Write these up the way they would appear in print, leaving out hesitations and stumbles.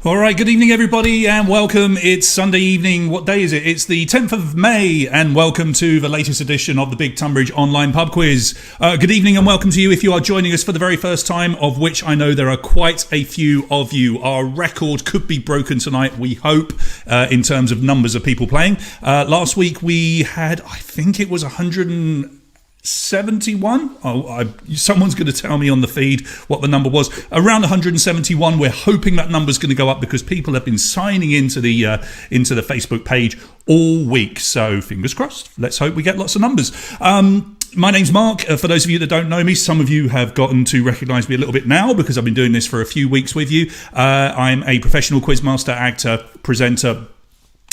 All right, good evening, everybody, and welcome. It's Sunday evening. What day is it? It's the 10th of May, and welcome to the latest edition of the Big Tonbridge Online Pub Quiz. Good evening, and welcome to you if you are joining us for the very first time, of which I know there are quite a few of you. Our record could be broken tonight, we hope, in terms of numbers of people playing. Last week we had, I think it was 171. Someone's going to tell me on the feed what the number was. Around 171. We're hoping that number's going to go up because people have been signing into the Facebook page all week. So fingers crossed. Let's hope we get lots of numbers. My name's Mark. For those of you that don't know me, some of you have gotten to recognise me a little bit now because I've been doing this for a few weeks with you. I'm a professional quizmaster, actor, presenter,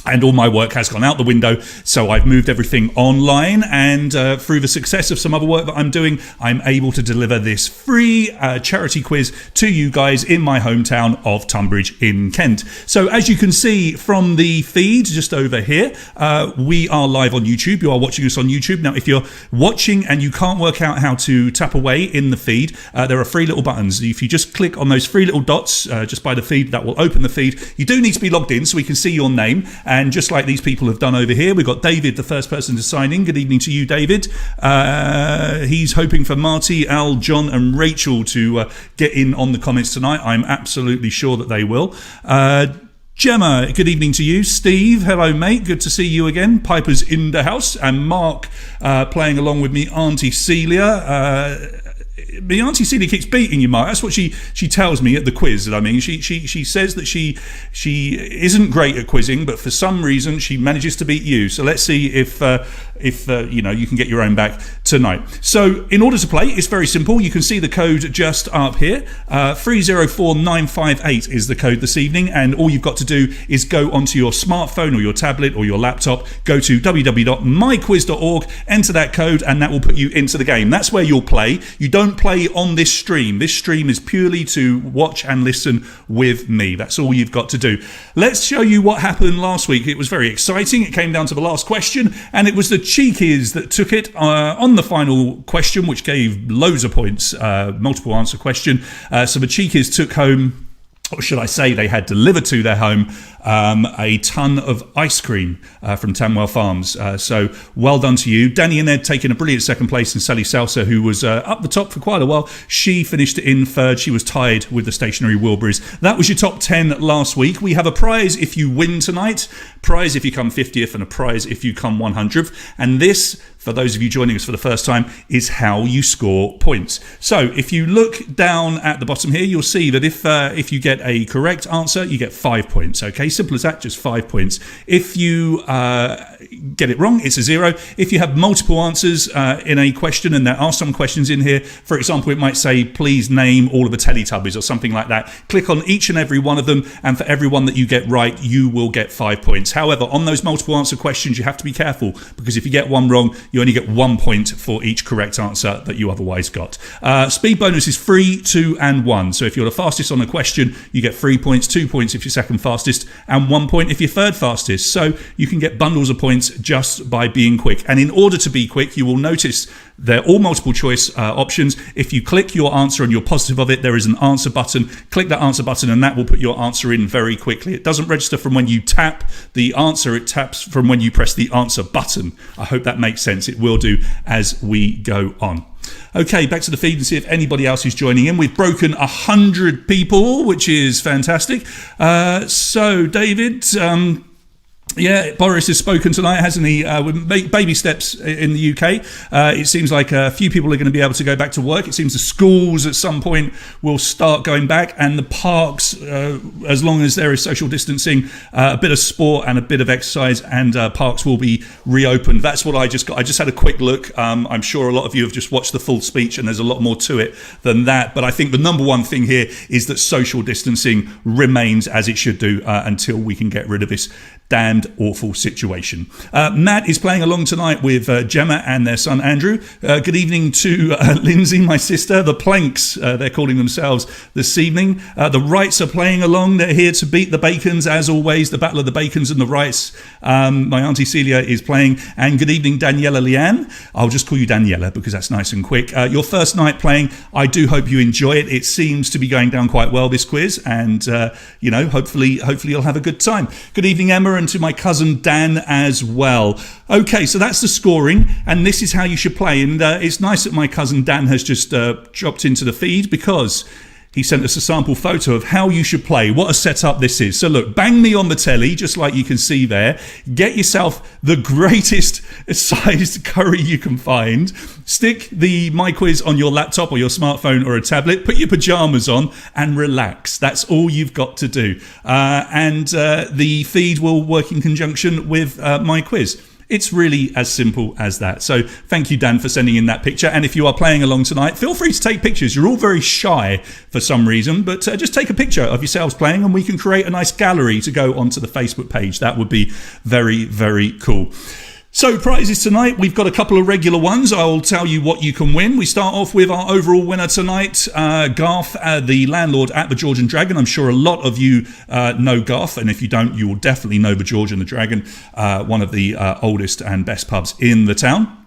and all my work has gone out the window, so I've moved everything online, and through the success of some other work that I'm doing, I'm able to deliver this free charity quiz to you guys in my hometown of Tonbridge in Kent. So as you can see from the feed just over here, we are live on YouTube. You are watching us on YouTube. Now, if you're watching and you can't work out how to tap away in the feed, there are three little buttons. If you just click on those three little dots just by the feed, that will open the feed. You do need to be logged in so we can see your name. And just like these people have done over here, we've got David, the first person to sign in. Good evening to you, David. He's hoping for Marty, Al, John and Rachel to get in on the comments tonight. I'm absolutely sure that they will. Gemma, good evening to you. Steve, hello mate, good to see you again. Piper's in the house. And Mark playing along with me. Auntie Celia. My Auntie Celia keeps beating you, Mark. That's what she tells me at the quiz. I mean, she says that she isn't great at quizzing, but for some reason she manages to beat you. So let's see if you know, you can get your own back tonight. So in order to play, it's very simple. You can see the code just up here. 304958 is the code this evening, and all you've got to do is go onto your smartphone or your tablet or your laptop, go to www.myquiz.org, enter that code, and that will put you into the game. That's where you'll play. You don't play on this stream. This stream is purely to watch and listen with me. That's all you've got to do. Let's show you what happened last week. It was very exciting. It came down to the last question, and it was the Cheekies that took it on the final question, which gave loads of points, multiple answer question. So the Cheekies took home, or should I say they had delivered to their home, a ton of ice cream from Tamwell Farms. So well done to you. Danny and Ed taking a brilliant second place, and Sally Salsa, who was up the top for quite a while, she finished in third. She was tied with the stationary Wilburys. That was your top 10 last week. We have a prize if you win tonight, prize if you come 50th, and a prize if you come 100th. And this, for those of you joining us for the first time, is how you score points. So if you look down at the bottom here, you'll see that if you get a correct answer, you get 5 points. Okay, simple as that, just 5 points. If you get it wrong, it's a 0. If you have multiple answers in a question, and there are some questions in here, for example, it might say, please name all of the Teletubbies or something like that. Click on each and every one of them, and for every one that you get right, you will get 5 points. However, on those multiple answer questions, you have to be careful, because if you get one wrong, you only get 1 point for each correct answer that you otherwise got. Speed bonus is 3, 2 and 1. So if you're the fastest on a question, you get 3 points, 2 points if you're second fastest, and 1 point if you're third fastest. So you can get bundles of points just by being quick. And in order to be quick, you will notice they're all multiple choice options. If you click your answer and you're positive of it, there is an answer button. Click that answer button and that will put your answer in very quickly. It doesn't register from when you tap the answer, it taps from when you press the answer button. I hope that makes sense. It will do as we go on. Okay, back to the feed and see if anybody else is joining in. We've broken 100 people, which is fantastic. So, David, yeah, Boris has spoken tonight, hasn't he? With baby steps in the UK. It seems like a few people are going to be able to go back to work. It seems the schools at some point will start going back, and the parks, as long as there is social distancing, a bit of sport and a bit of exercise, and parks will be reopened. That's what I just got. I just had a quick look. I'm sure a lot of you have just watched the full speech, and there's a lot more to it than that. But I think the number one thing here is that social distancing remains as it should do until we can get rid of this damned awful situation. Matt is playing along tonight with Gemma and their son Andrew. Good evening to Lindsay, my sister. The Planks, they're calling themselves this evening. The Wrights are playing along. They're here to beat the Bacons, as always. The battle of the Bacons and the Wrights. My auntie Celia is playing. And good evening, Daniela Leanne. I'll just call you Daniela because that's nice and quick. Your first night playing. I do hope you enjoy it. It seems to be going down quite well, this quiz. And, hopefully you'll have a good time. Good evening, Emma, and to my cousin Dan as well. Okay, so that's the scoring, and this is how you should play. And it's nice that my cousin Dan has just dropped into the feed because he sent us a sample photo of how you should play. What a setup this is. So look, bang me on the telly, just like you can see there. Get yourself the greatest sized curry you can find. Stick the My Quiz on your laptop or your smartphone or a tablet. Put your pajamas on and relax. That's all you've got to do. And the feed will work in conjunction with My Quiz. It's really as simple as that. So thank you, Dan, for sending in that picture. And if you are playing along tonight, feel free to take pictures. You're all very shy for some reason, but just take a picture of yourselves playing and we can create a nice gallery to go onto the Facebook page. That would be very, very cool. So prizes tonight, we've got a couple of regular ones. I'll tell you what you can win. We start off with our overall winner tonight, Garth, the landlord at the George and Dragon. I'm sure a lot of you know Garth, and if you don't, you will definitely know the George and the Dragon, one of the oldest and best pubs in the town.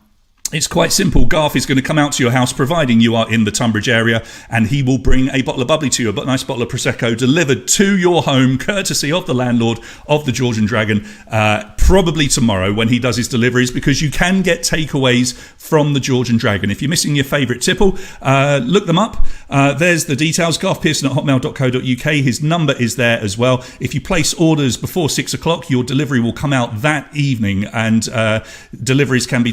It's quite simple. Garth is going to come out to your house, providing you are in the Tonbridge area, and he will bring a bottle of bubbly to you, a nice bottle of Prosecco delivered to your home, courtesy of the landlord of the George and Dragon, probably tomorrow when he does his deliveries, because you can get takeaways from the George and Dragon. If you're missing your favourite tipple, look them up. There's the details, garthpearson@hotmail.co.uk. His number is there as well. If you place orders before 6 o'clock, your delivery will come out that evening, and deliveries can be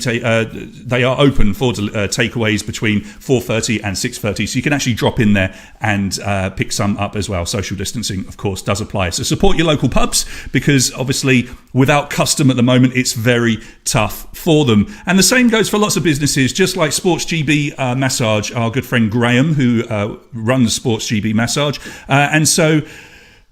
they are open for takeaways between 4:30 and 6:30, so you can actually drop in there and pick some up as well. Social distancing, of course, does apply. So support your local pubs, because obviously without custom at the moment, it's very tough for them. And the same goes for lots of businesses, just like Sports GB Massage, our good friend Graham, who runs Sports GB Massage. And so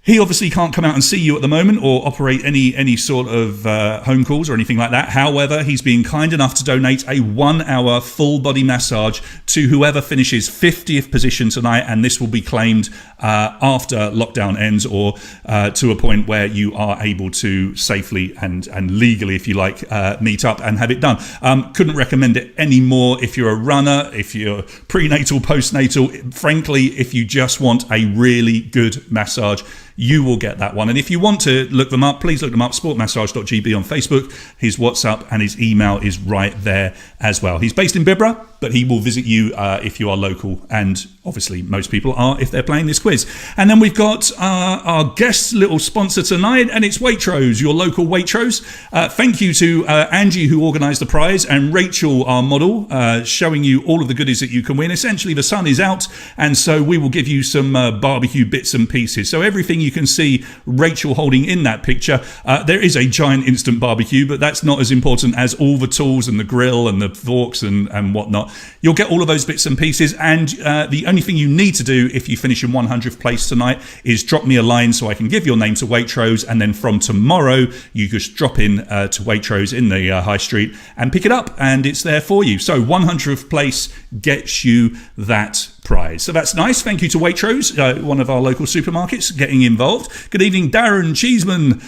he obviously can't come out and see you at the moment or operate any sort of home calls or anything like that. However, he's being kind enough to donate a 1-hour full body massage to whoever finishes 50th position tonight, and this will be claimed after lockdown ends, or to a point where you are able to safely and legally, if you like, meet up and have it done. Couldn't recommend it any more if you're a runner, if you're prenatal, postnatal. Frankly, if you just want a really good massage, you will get that one. And if you want to look them up, please look them up, sportmassage.gb on Facebook. His WhatsApp and his email is right there as well. He's based in Bibra, but he will visit you if you are local, and obviously most people are if they're playing this quiz. And then we've got our guest little sponsor tonight, and it's Waitrose, your local Waitrose. Thank you to Angie, who organised the prize, and Rachel, our model, showing you all of the goodies that you can win. Essentially, the sun is out, and so we will give you some barbecue bits and pieces. So everything you can see Rachel holding in that picture, there is a giant instant barbecue, but that's not as important as all the tools and the grill and the forks and whatnot. You'll get all of those bits and pieces, and the only thing you need to do if you finish in 100th place tonight is drop me a line so I can give your name to Waitrose, and then from tomorrow you just drop in to Waitrose in the high street and pick it up, and it's there for you. So 100th place gets you that prize. So that's nice. Thank you to Waitrose, one of our local supermarkets, getting involved. Good evening, Darren Cheeseman.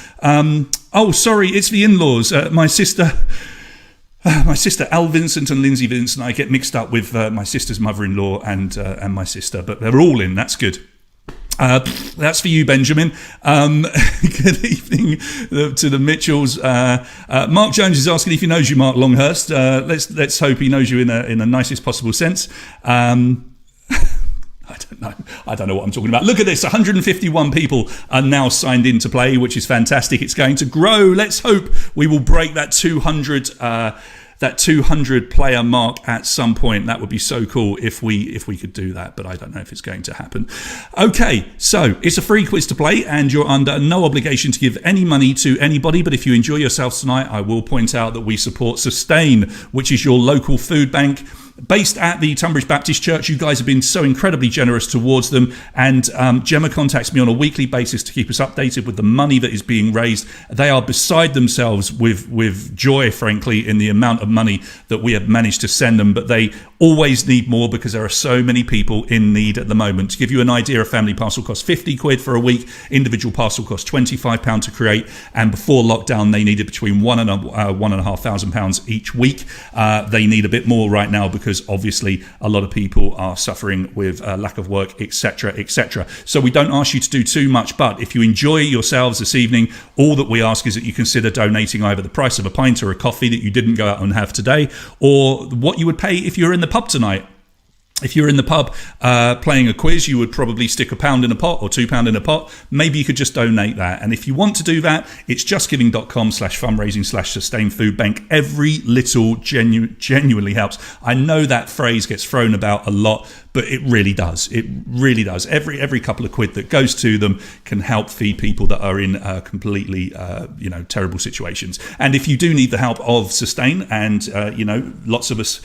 Oh, sorry, it's the in-laws. My sister Al Vincent and Lindsay Vincent, I get mixed up with my sister's mother-in-law and my sister, but they're all in. That's good. That's for you, Benjamin. Good evening to the Mitchells. Mark Jones is asking if he knows you, Mark Longhurst. Let's hope he knows you in the nicest possible sense. I don't know what I'm talking about. Look at this. 151 people are now signed in to play, which is fantastic. It's going to grow. Let's hope we will break that 200 player mark at some point. That would be so cool if we could do that, but I don't know if it's going to happen. Okay, so it's a free quiz to play, and you're under no obligation to give any money to anybody, but if you enjoy yourselves tonight, I will point out that we support Sustain, which is your local food bank. based at the Tonbridge Baptist Church. You guys have been so incredibly generous towards them, and Gemma contacts me on a weekly basis to keep us updated with the money that is being raised. They are beside themselves with joy, frankly, in the amount of money that we have managed to send them, but they always need more because there are so many people in need at the moment. To give you an idea, a family parcel costs 50 quid for a week, individual parcel costs £25 to create, and before lockdown they needed between £1,500 each week. They need a bit more right now because obviously a lot of people are suffering with lack of work, etc., etc. So we don't ask you to do too much, but if you enjoy yourselves this evening, all that we ask is that you consider donating either the price of a pint or a coffee that you didn't go out and have today, or what you would pay if you're in the pub tonight. If you're in the pub playing a quiz, you would probably stick £1 in a pot or £2 in a pot. Maybe you could just donate that. And if you want to do that, it's justgiving.com/fundraising/sustain food bank. Every little genuinely helps. I know that phrase gets thrown about a lot, but it really does. It really does. Every couple of quid that goes to them can help feed people that are in completely terrible situations. And if you do need the help of Sustain, and lots of us,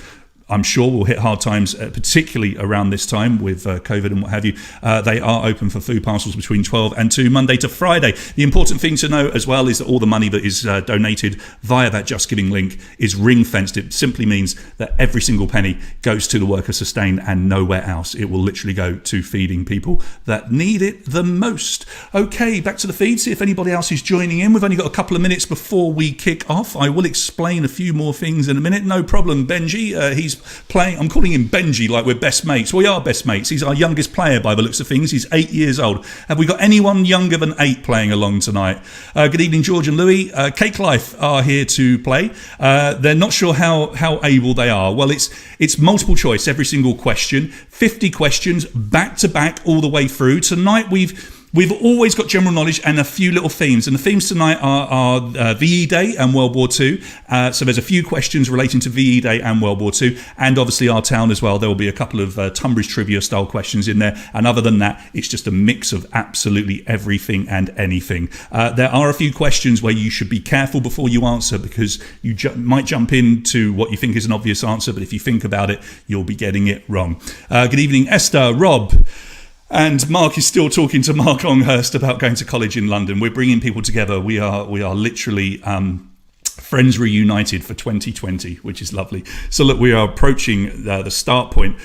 I'm sure, will hit hard times, particularly around this time with COVID and what have you. They are open for food parcels between 12 and 2, Monday to Friday. The important thing to know as well is that all the money that is donated via that Just Giving link is ring-fenced. It simply means that every single penny goes to the work of Sustain and nowhere else. It will literally go to feeding people that need it the most. Okay, back to the feed, see if anybody else is joining in. We've only got a couple of minutes before we kick off. I will explain a few more things in a minute. No problem, Benji. He's playing. I'm calling him Benji like we're best mates. We are best mates. He's our youngest player by the looks of things. He's 8 years old. Have we got anyone younger than 8 playing along tonight? Good evening, George and Louis. Cake Life are here to play. They're not sure how able they are. Well, it's multiple choice, every single question. 50 questions back to back all the way through. Tonight We've always got general knowledge and a few little themes. And the themes tonight are VE Day and World War II. So there's a few questions relating to VE Day and World War II. And obviously our town as well. There will be a couple of Tonbridge trivia style questions in there. And other than that, it's just a mix of absolutely everything and anything. There are a few questions where you should be careful before you answer, because you might jump into what you think is an obvious answer. But if you think about it, you'll be getting it wrong. Good evening, Esther, Rob. And Mark is still talking to Mark Longhurst about going to college in London. We're bringing people together. We are literally friends reunited for 2020, which is lovely. So look, we are approaching the start point.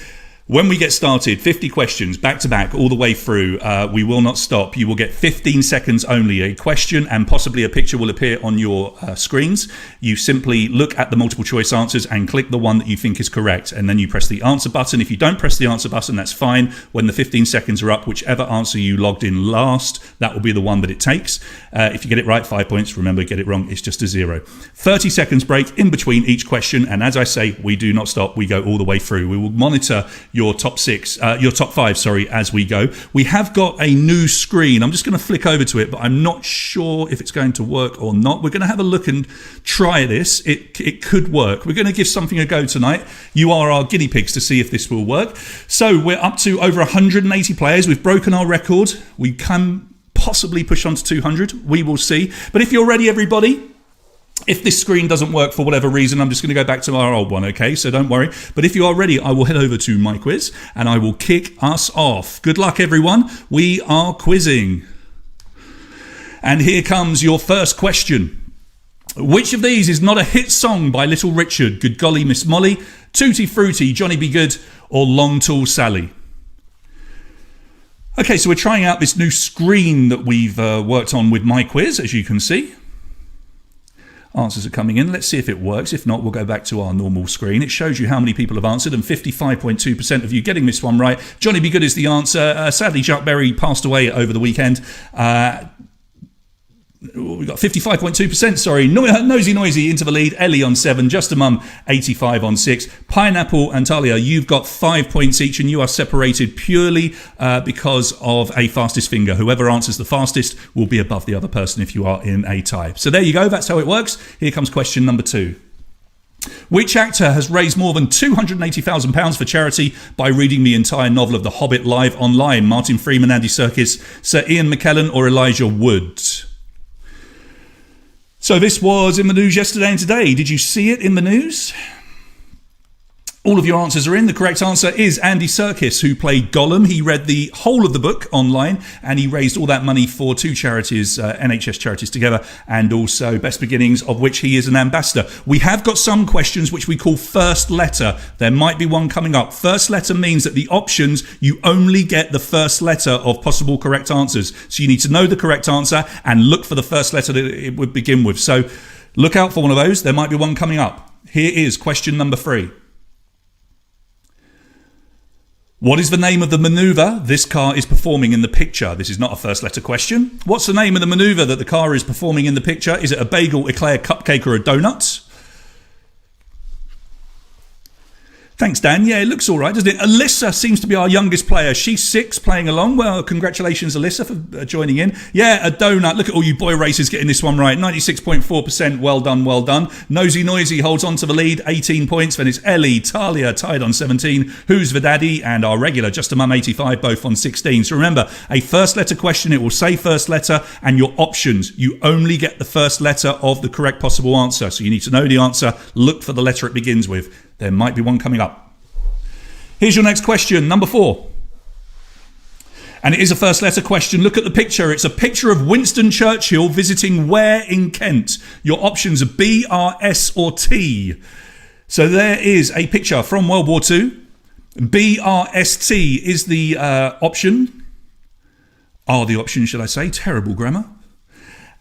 When we get started, 50 questions back to back all the way through. We will not stop. You will get 15 seconds only. A question and possibly a picture will appear on your screens. You simply look at the multiple choice answers and click the one that you think is correct. And then you press the answer button. If you don't press the answer button, that's fine. When the 15 seconds are up, whichever answer you logged in last, that will be the one that it takes. If you get it right, 5 points. Remember, get it wrong, it's just a 0. 30 seconds break in between each question. And as I say, we do not stop. We go all the way through. We will monitor your top 5, as we go. We have got a new screen. I'm just going to flick over to it, but I'm not sure if it's going to work or not. We're going to have a look and try this. It could work. We're going to give something a go tonight. You are our guinea pigs to see if this will work. So we're up to over 180 players. We've broken our record. We can possibly push on to 200. We will see. But if you're ready, everybody, if this screen doesn't work for whatever reason, I'm just going to go back to our old one, okay? So don't worry. But if you are ready, I will head over to my quiz and I will kick us off. Good luck, everyone. We are quizzing. And here comes your first question. Which of these is not a hit song by Little Richard? Good Golly Miss Molly, Tutti Frutti, Johnny Be Good, or Long Tall Sally? Okay, so we're trying out this new screen that we've worked on with my quiz, as you can see. Answers are coming in. Let's see if it works. If not, we'll go back to our normal screen. It shows you how many people have answered, and 55.2% of you getting this one right. Johnny Be Good is the answer. Sadly, Jacques Berry passed away over the weekend. We've got 55.2%, sorry. Noisy into the lead. Ellie on 7. Just a Mum, 85 on 6. Pineapple and Talia, you've got 5 points each, and you are separated purely because of a fastest finger. Whoever answers the fastest will be above the other person if you are in a tie. So there you go. That's how it works. Here comes question number 2. Which actor has raised more than £280,000 for charity by reading the entire novel of The Hobbit live online? Martin Freeman, Andy Serkis, Sir Ian McKellen, or Elijah Wood? So this was in the news yesterday and today. Did you see it in the news? All of your answers are in. The correct answer is Andy Serkis, who played Gollum. He read the whole of the book online, and he raised all that money for two charities, NHS charities together, and also Best Beginnings, of which he is an ambassador. We have got some questions which we call first letter. There might be one coming up. First letter means that the options, you only get the first letter of possible correct answers. So you need to know the correct answer and look for the first letter that it would begin with. So look out for one of those. There might be one coming up. Here is question number 3. What is the name of the manoeuvre this car is performing in the picture? This is not a first letter question. What's the name of the manoeuvre that the car is performing in the picture? Is it a bagel, eclair, cupcake, or a donut? Thanks, Dan. Yeah, it looks all right, doesn't it? Alyssa seems to be our youngest player. She's 6, playing along. Well, congratulations, Alyssa, for joining in. Yeah, a donut. Look at all you boy racers getting this one right. 96.4%. Well done, well done. Nosy Noisy holds on to the lead, 18 points. Then it's Ellie, Talia tied on 17. Who's the daddy? And our regular, Just a Mum 85, both on 16. So remember, a first letter question, it will say first letter, and your options. You only get the first letter of the correct possible answer. So you need to know the answer. Look for the letter it begins with. There might be one coming up. Here's your next question, number 4. And it is a first letter question. Look at the picture. It's a picture of Winston Churchill visiting where in Kent? Your options are B, R, S or T. So there is a picture from World War II. B, R, S, T is the option. Are the options, should I say. Terrible grammar.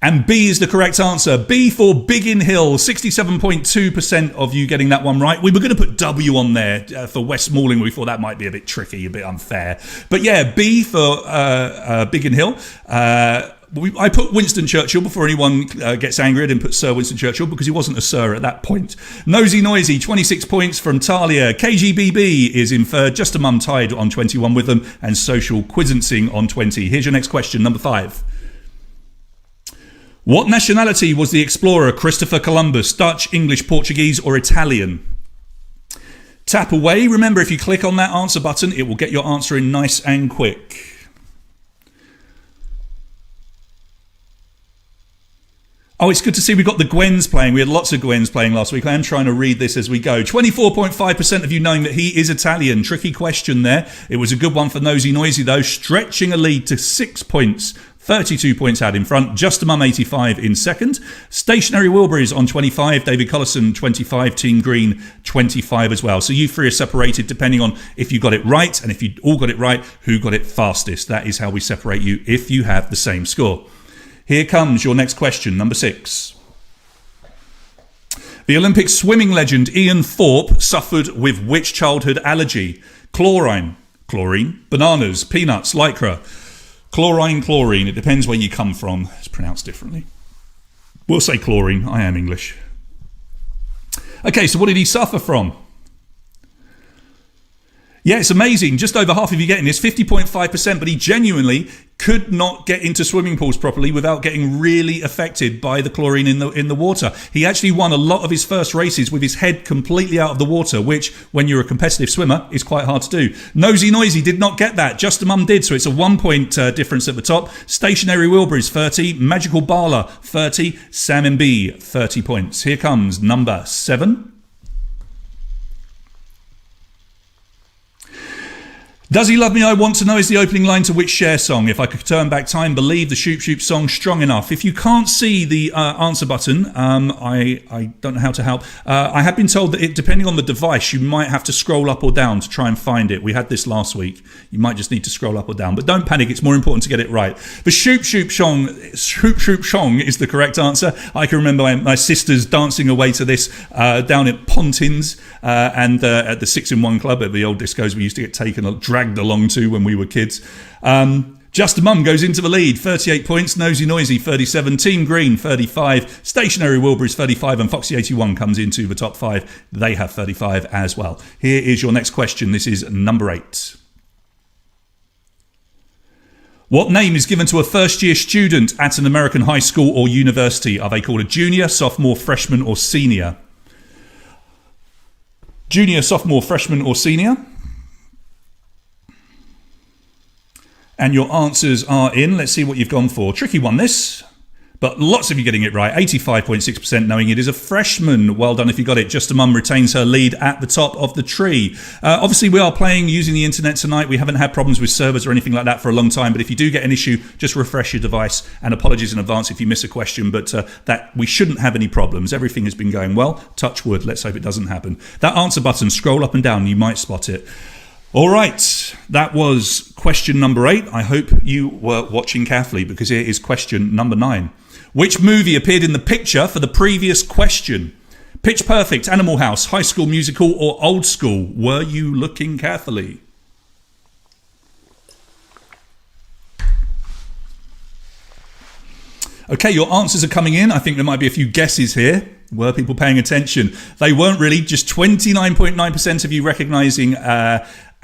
And B is the correct answer. B for Biggin Hill. 67.2% of you getting that one right. We were going to put W on there for West Malling. We thought that might be a bit tricky, a bit unfair. But yeah, B for Biggin Hill. I put Winston Churchill before anyone gets angry. I didn't put Sir Winston Churchill because he wasn't a Sir at that point. Nosy Noisy, 26 points from Talia. KGBB is in third. Just a Mum tied on 21 with them. And Social Quizencing on 20. Here's your next question, number 5. What nationality was the explorer Christopher Columbus? Dutch, English, Portuguese or Italian? Tap away. Remember, if you click on that answer button, it will get your answer in nice and quick. Oh, it's good to see we've got the Gwens playing. We had lots of Gwens playing last week. I am trying to read this as we go. 24.5% of you knowing that he is Italian. Tricky question there. It was a good one for Nosy Noisy, though. Stretching a lead to 6 points. 32 points out in front. Just a Mum 85 in second. Stationary Wilburys on 25. David Collison 25. Team Green 25 as well. So you three are separated depending on if you got it right, and if you all got it right, who got it fastest. That is how we separate you if you have the same score. Here comes your next question, number 6. The Olympic swimming legend Ian Thorpe suffered with which childhood allergy? Chlorine, bananas, peanuts, lycra. Chlorine. It depends where you come from. It's pronounced differently. We'll say chlorine. I am English. Okay, so what did he suffer from? Yeah, it's amazing. Just over half of you getting this, 50.5%, but he genuinely could not get into swimming pools properly without getting really affected by the chlorine in the water. He actually won a lot of his first races with his head completely out of the water, which, when you're a competitive swimmer, is quite hard to do. Nosy Noisy did not get that. Just a Mum did, so it's a 1 point difference at the top. Stationary Wilburys, 30. Magical Bala, 30. Sam and B, 30 points. Here comes number 7. Does He Love Me, I Want to Know is the opening line to which Cher song? If I could turn back time, believe the Shoop Shoop song Strong Enough. If you can't see the answer button, I don't know how to help. I have been told that depending on the device, you might have to scroll up or down to try and find it. We had this last week. You might just need to scroll up or down. But don't panic, it's more important to get it right. The Shoop Shoop song is the correct answer. I can remember my sisters dancing away to this down at Pontins and at the 6-in-1 club at the old discos we used to get dragged along to when we were kids. Just a Mum goes into the lead, 38 points. Nosy Noisy, 37. Team Green, 35. Stationary Wilburys, 35. And Foxy 81 comes into the top 5. They have 35 as well. Here is your next question. This is number 8. What name is given to a first-year student at an American high school or university? Are they called a junior, sophomore, freshman or senior? Junior, sophomore, freshman or senior? And your answers are in. Let's see what you've gone for. Tricky one, this. But lots of you getting it right. 85.6% knowing it is a freshman. Well done if you got it. Just a Mum retains her lead at the top of the tree. Obviously, we are playing using the internet tonight. We haven't had problems with servers or anything like that for a long time. But if you do get an issue, just refresh your device. And apologies in advance if you miss a question. But that we shouldn't have any problems. Everything has been going well. Touch wood. Let's hope it doesn't happen. That answer button, scroll up and down. You might spot it. All right, that was question number 8. I hope you were watching carefully because here is question number 9. Which movie appeared in the picture for the previous question? Pitch Perfect, Animal House, High School Musical, or Old School? Were you looking carefully? Okay, your answers are coming in. I think there might be a few guesses here. Were people paying attention? They weren't really. Just 29.9% of you recognising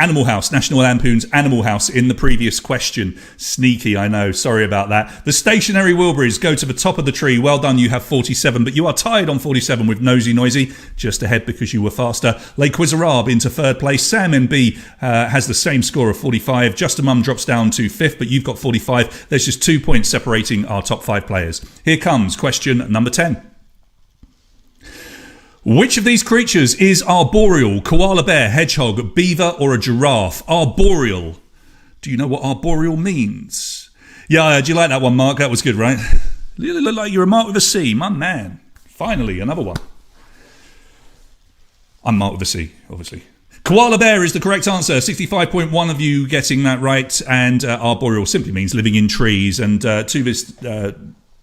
Animal House, National Lampoon's Animal House in the previous question. Sneaky, I know. Sorry about that. The Stationary Wilburys go to the top of the tree. Well done, you have 47, but you are tied on 47 with Nosy Noisy, just ahead because you were faster. Les Quizarab into third place. Sam MB has the same score of 45. Just a Mum drops down to 5th, but you've got 45. There's just 2 points separating our top 5 players. Here comes question number 10. Which of these creatures is arboreal? Koala bear, hedgehog, beaver, or a giraffe? Arboreal. Do you know what arboreal means? Yeah, do you like that one, Mark? That was good, right? You look like you're a Mark with a C. My man. Finally, another one. I'm Mark with a C, obviously. Koala bear is the correct answer. 65.1 of you getting that right. And arboreal simply means living in trees. And to this...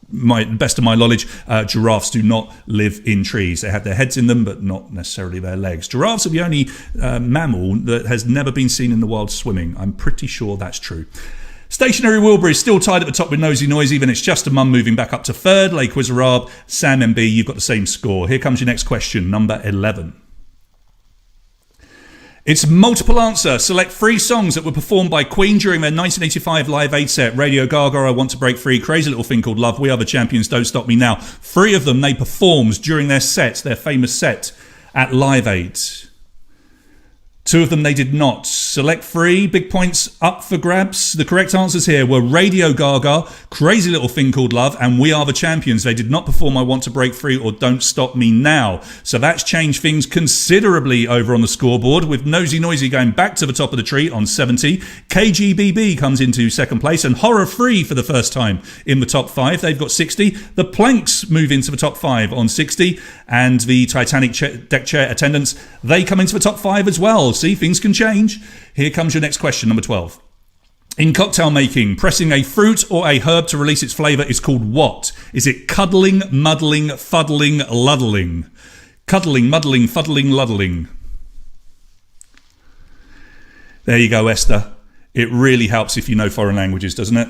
best of my knowledge, giraffes do not live in trees. They have their heads in them, but not necessarily their legs. Giraffes are the only mammal that has never been seen in the wild swimming. I'm pretty sure that's true. Stationary Wilbur is still tied at the top with Nosy Noisy, even it's just a Mum moving back up to 3rd. Les Quizarab, Sam MB, you've got the same score. Here comes your next question, number 11. It's multiple answer. Select 3 songs that were performed by Queen during their 1985 Live Aid set. Radio Gaga, I Want to Break Free, Crazy Little Thing Called Love, We Are the Champions, Don't Stop Me Now. 3 of them they performed during their set, their famous set at Live Aid. 2 of them they did not. Select 3, big points up for grabs. The correct answers here were Radio Gaga, Crazy Little Thing Called Love, and We Are the Champions. They did not perform I Want to Break Free or Don't Stop Me Now. So that's changed things considerably over on the scoreboard, with Nosy Noisy going back to the top of the tree on 70. KGBB comes into 2nd place, and Horror Free for the first time in the top 5. They've got 60. The Planks move into the top 5 on 60, and the Titanic deck chair attendants, they come into the top 5 as well. See, things can change. Here comes your next question, number 12. In cocktail making, pressing a fruit or a herb to release its flavour is called what? Is it cuddling, muddling, fuddling, luddling? Cuddling, muddling, fuddling, luddling. There you go, Esther. It really helps if you know foreign languages, doesn't it?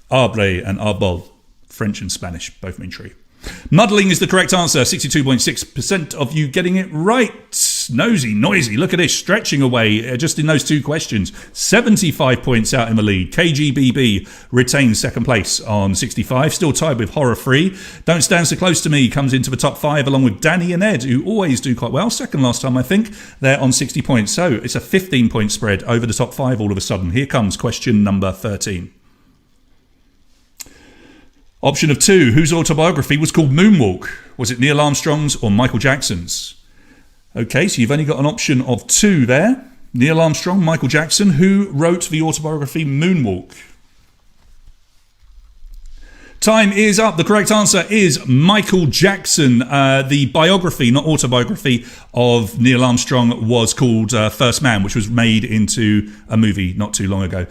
Arbre and arbol, French and Spanish, both mean tree. Muddling is the correct answer. 62.6% of you getting it right. Nosy Noisy, look at this, stretching away just in those 2 questions. 75 points out in the lead. KGBB retains 2nd place on 65, still tied with Horror Free. Don't Stand So Close to Me comes into the top 5 along with Danny and Ed, who always do quite well. 2nd last time, I think. They're on 60 points. So it's a 15-point spread over the top 5 all of a sudden. Here comes question number 13. Option of 2, whose autobiography was called Moonwalk? Was it Neil Armstrong's or Michael Jackson's? Okay, so you've only got an option of 2 there. Neil Armstrong, Michael Jackson. Who wrote the autobiography Moonwalk? Time is up. The correct answer is Michael Jackson. The biography, not autobiography, of Neil Armstrong was called First Man, which was made into a movie not too long ago.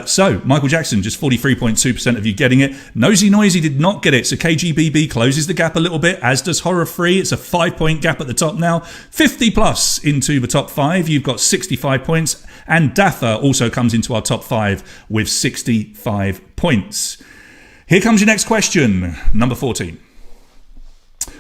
So, Michael Jackson, just 43.2% of you getting it. Nosy Noisy did not get it, so KGBB closes the gap a little bit, as does Horror Free. It's a 5-point gap at the top now. 50 plus into the top 5. You've got 65 points. And Daffa also comes into our top 5 with 65 points. Here comes your next question, number 14.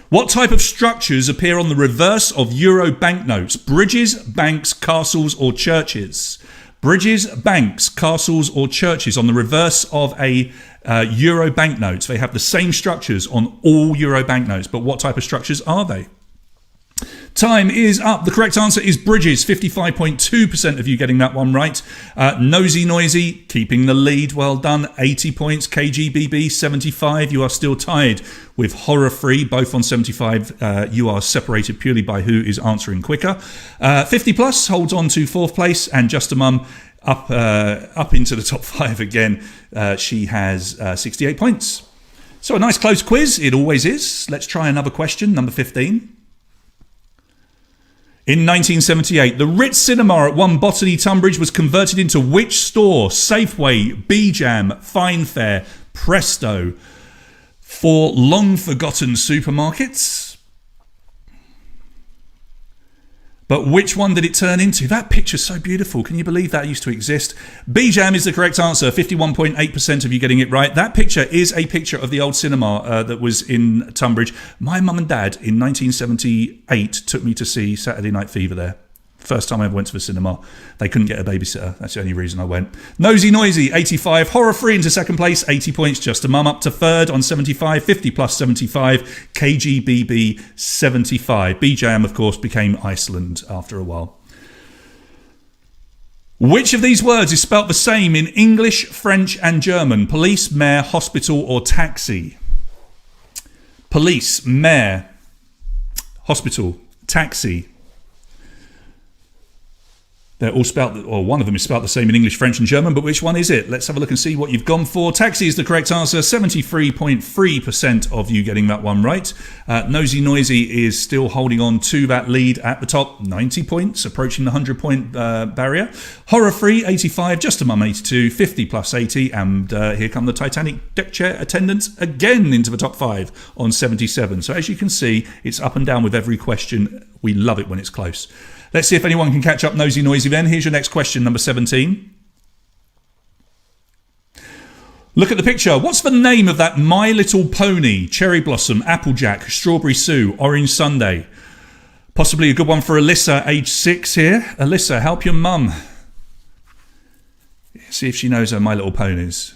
What type of structures appear on the reverse of euro banknotes? Bridges, banks, castles, or churches? Bridges, banks, castles, or churches on the reverse of a euro banknote. They have the same structures on all euro banknotes, but what type of structures are they? Time is up. The correct answer is Bridges. 55.2% of you getting that one right. Nosy Noisy keeping the lead. Well done. 80 points. KGBB 75. You are still tied with Horror Free, both on 75. You are separated purely by who is answering quicker. 50 plus holds on to fourth place, and Just a Mum up into the top 5 again. She has 68 points. So a nice close quiz. It always is. Let's try another question, number 15. In 1978, the Ritz Cinema at 1 Botany, Tonbridge was converted into which store? Safeway, B-Jam, Fine Fare, Presto. 4 long-forgotten supermarkets. But which one did it turn into? That picture's so beautiful. Can you believe that used to exist? B-Jam is the correct answer. 51.8% of you getting it right. That picture is a picture of the old cinema that was in Tonbridge. My mum and dad in 1978 took me to see Saturday Night Fever there. First time I ever went to the cinema. They couldn't get a babysitter. That's the only reason I went. Nosy Noisy, 85. Horror Free into second place, 80 points. Just a Mum up to third on 75. 50 plus 75. KGBB, 75. B-Jam, of course, became Iceland after a while. Which of these words is spelt the same in English, French and German? Police, mayor, hospital or taxi? Police, mayor, hospital, taxi. They're all spelt, or one of them is spelt the same in English, French and German, but which one is it? Let's have a look and see what you've gone for. Taxi is the correct answer. 73.3% of you getting that one right. Nosy Noisy is still holding on to that lead at the top. 90 points, approaching the 100-point barrier. Horror Free, 85. Just a Mum, 82. 50 plus 80. And here come the Titanic deck chair attendants again into the top 5 on 77. So as you can see, it's up and down with every question. We love it when it's close. Let's see if anyone can catch up Nosy Noisy then. Here's your next question, number 17. Look at the picture. What's the name of that My Little Pony? Cherry Blossom, Applejack, Strawberry Sue, Orange Sundae. Possibly a good one for Alyssa, age 6 here. Alyssa, help your mum. See if she knows her My Little Ponies.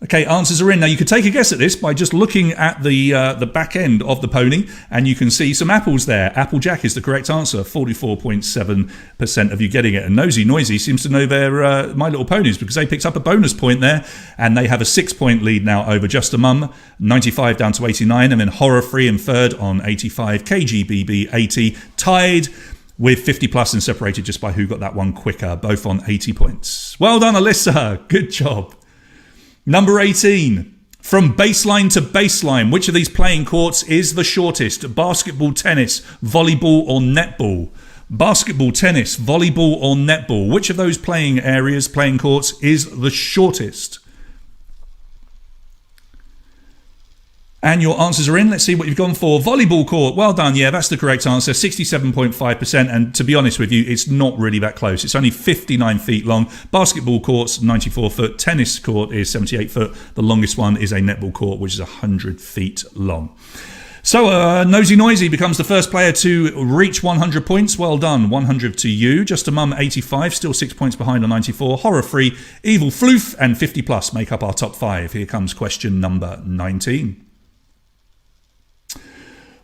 Okay, answers are in. Now, you could take a guess at this by just looking at the back end of the pony, and you can see some apples there. Applejack is the correct answer, 44.7% of you getting it. And Nosy Noisy seems to know their My Little Ponies because they picked up a bonus point there, and they have a 6-point lead now over Just a Mum, 95 down to 89, and then Horror Free in third on 85, KGBB 80, tied with 50 plus and separated just by who got that one quicker, both on 80 points. Well done, Alyssa. Good job. Number 18. From baseline to baseline, which of these playing courts is the shortest? Basketball, tennis, volleyball or netball? Basketball, tennis, volleyball or netball? Which of those playing areas, playing courts, is the shortest? And your answers are in. Let's see what you've gone for. Volleyball court. Well done. Yeah, that's the correct answer. 67.5%. And to be honest with you, it's not really that close. It's only 59 feet long. Basketball court's 94 foot. Tennis court is 78 foot. The longest one is a netball court, which is 100 feet long. So Nosy Noisy becomes the first player to reach 100 points. Well done. 100 to you. Just a Mum, 85. Still 6 points behind on 94. Horror Free, Evil Floof and 50 plus make up our top 5. Here comes question number 19.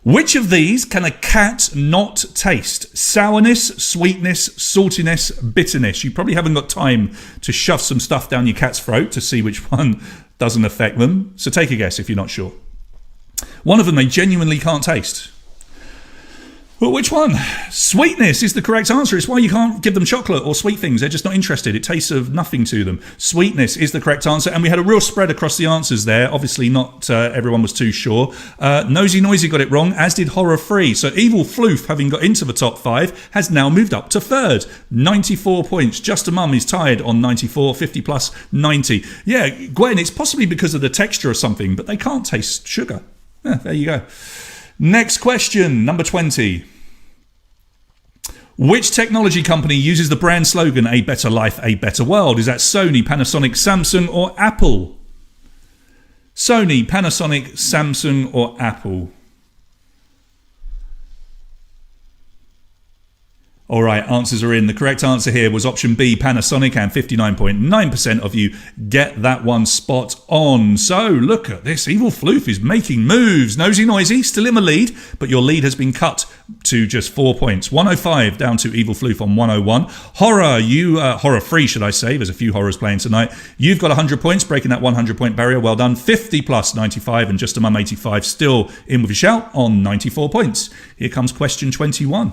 Which of these can a cat not taste? Sourness, sweetness, saltiness, bitterness. You probably haven't got time to shove some stuff down your cat's throat to see which one doesn't affect them. So take a guess if you're not sure. One of them they genuinely can't taste. Well, which one? Sweetness is the correct answer. It's why you can't give them chocolate or sweet things. They're just not interested. It tastes of nothing to them. Sweetness is the correct answer. And we had a real spread across the answers there. Obviously not everyone was too sure. Nosy Noisy got it wrong, as did Horror Free. So Evil Floof, having got into the top 5, has now moved up to third. 94 points. Just a Mum is tied on 94, 50 plus 90. Yeah, Gwen, it's possibly because of the texture or something, but they can't taste sugar. There you go. Next question, number 20. Which technology company uses the brand slogan, a better life, a better world? Is that Sony, Panasonic, Samsung or Apple? Sony, Panasonic, Samsung or Apple? All right, answers are in. The correct answer here was option B, Panasonic, and 59.9% of you get that one spot on. So look at this. Evil Floof is making moves. Nosy Noisy still in the lead, but your lead has been cut to just 4 points. 105 down to Evil Floof on 101. Horror, horror free, should I say. There's a few horrors playing tonight. You've got 100 points, breaking that 100-point barrier. Well done. 50 plus 95 and Just a Mum 85 still in with a shout on 94 points. Here comes question 21.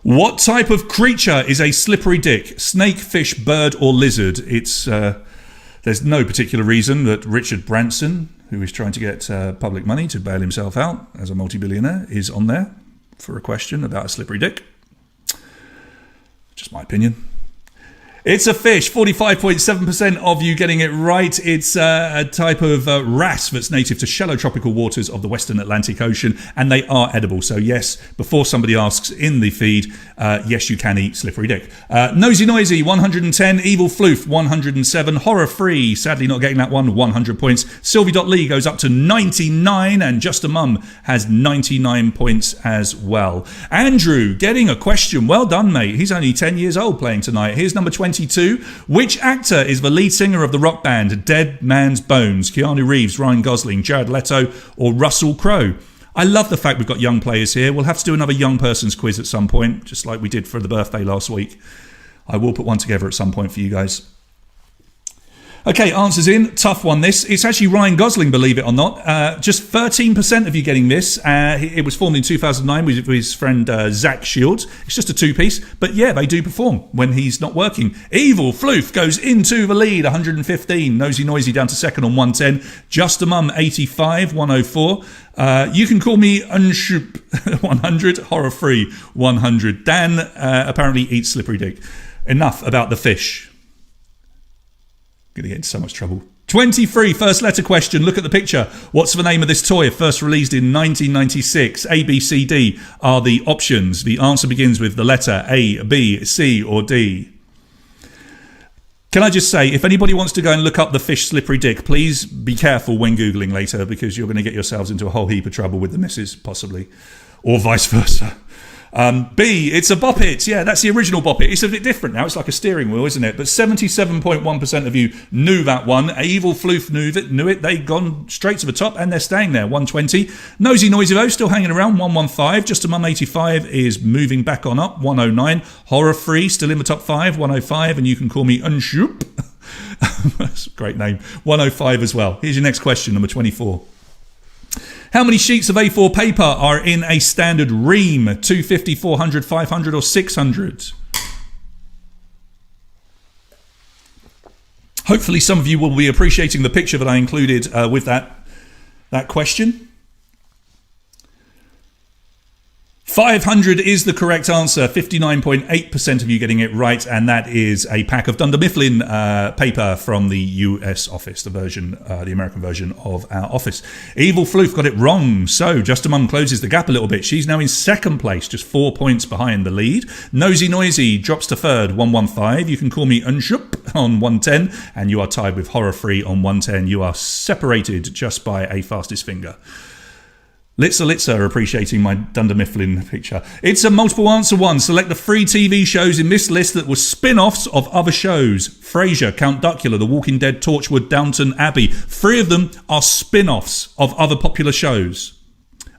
What type of creature is a slippery dick? Snake, fish, bird, or lizard? It's there's no particular reason that Richard Branson, who is trying to get public money to bail himself out as a multi-billionaire, is on there for a question about a slippery dick. Just my opinion. It's a fish, 45.7% of you getting it right. It's a type of wrasse that's native to shallow tropical waters of the Western Atlantic Ocean, and they are edible. So yes, before somebody asks in the feed, yes, you can eat slippery dick. Nosy Noisy, 110. Evil Floof, 107. Horror Free, sadly not getting that one, 100 points. Sylvie.Lee goes up to 99, and Just a Mum has 99 points as well. Andrew, getting a question. Well done, mate. He's only 10 years old playing tonight. Here's number 22. Which actor is the lead singer of the rock band Dead Man's Bones? Keanu Reeves, Ryan Gosling, Jared Leto, or Russell Crowe? I love the fact we've got young players here. We'll have to do another young person's quiz at some point, just like we did for the birthday last week. I will put one together at some point for you guys. Okay, answers in. Tough one, this. It's actually Ryan Gosling, believe it or not. Just 13% of you getting this. It was formed in 2009 with his friend Zach Shields. It's just a two-piece. But yeah, they do perform when he's not working. Evil Floof goes into the lead, 115. Nosy Noisy down to second on 110. Just a Mum, 85, 104. You can call me Unshoop, 100. Horror Free, 100. Dan apparently eats slippery dick. Enough about the fish. Going to get into so much trouble. 23, first letter question. Look at the picture. What's the name of this toy? First released in 1996. A, B, C, D are the options. The answer begins with the letter A, B, C, or D. Can I just say, if anybody wants to go and look up the fish slippery dick, please be careful when Googling later, because you're going to get yourselves into a whole heap of trouble with the missus, possibly. Or vice versa. B, it's a Bop It. Yeah, that's the original Bop It. It's a bit different now. It's like a steering wheel, isn't it? But 77.1% of you knew that one. Evil Floof knew it. They've gone straight to the top, and they're staying there. 120. Nosy Noisy, though, still hanging around. 115. Just a Mum 85 is moving back on up. 109. Horror Free, still in the top 5. 105. And you can call me Unshoop. That's a great name. 105 as well. Here's your next question, number 24. How many sheets of A4 paper are in a standard ream? 250, 400, 500 or 600? Hopefully some of you will be appreciating the picture that I included with that question. 500 is the correct answer. 59.8% of you getting it right, and that is a pack of Dunder Mifflin paper from the US office, the American version of our office. Evil Floof got it wrong, so Just a Mum closes the gap a little bit. She's now in second place, just 4 points behind the lead. Nosy Noisy drops to third, 115. You can call me Unshoop on 110, and you are tied with Horror Free on 110. You are separated just by a fastest finger. Litza are appreciating my Dunder Mifflin picture. It's a multiple answer one. Select the 3 TV shows in this list that were spin-offs of other shows. Frasier, Count Duckula, The Walking Dead, Torchwood, Downton Abbey. 3 of them are spin-offs of other popular shows.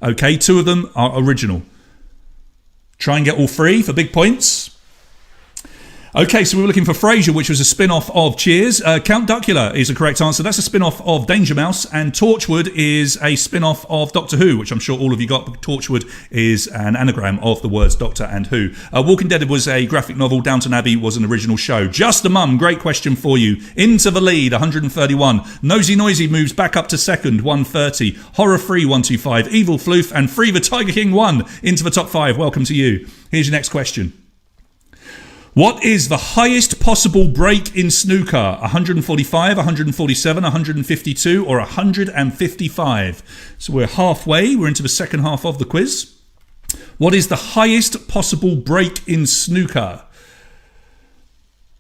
Okay, 2 of them are original. Try and get all 3 for big points. Okay, so we were looking for Frasier, which was a spin-off of Cheers. Count Duckula is the correct answer. That's a spin-off of Danger Mouse. And Torchwood is a spin-off of Doctor Who, which I'm sure all of you got. Torchwood is an anagram of the words Doctor and Who. Walking Dead was a graphic novel. Downton Abbey was an original show. Just a Mum, great question for you. Into the lead, 131. Nosy Noisy moves back up to second, 130. Horror Free, 125. Evil Floof and Free the Tiger King, 1 into the top 5. Welcome to you. Here's your next question. What is the highest possible break in snooker? 145, 147, 152 or 155? So we're halfway. We're into the second half of the quiz. What is the highest possible break in snooker?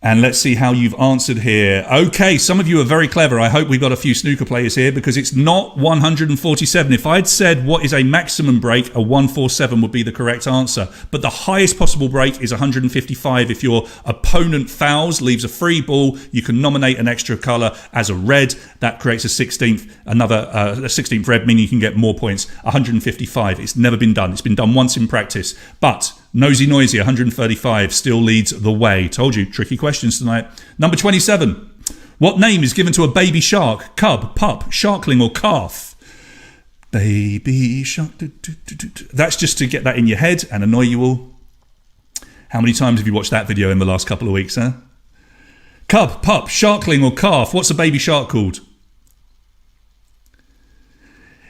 And let's see how you've answered here. Okay, some of you are very clever. I hope we've got a few snooker players here because it's not 147. If I'd said what is a maximum break, a 147 would be the correct answer. But the highest possible break is 155. If your opponent fouls, leaves a free ball, you can nominate an extra colour as a red. That creates a 16th, a 16th red, meaning you can get more points. 155. It's never been done. It's been done once in practice. But Nosy Noisy, 135, still leads the way. Told you, tricky questions tonight. Number 27. What name is given to a baby shark? Cub, pup, sharkling or calf? Baby shark. That's just to get that in your head and annoy you all. How many times have you watched that video in the last couple of weeks, huh? Cub, pup, sharkling or calf? What's a baby shark called?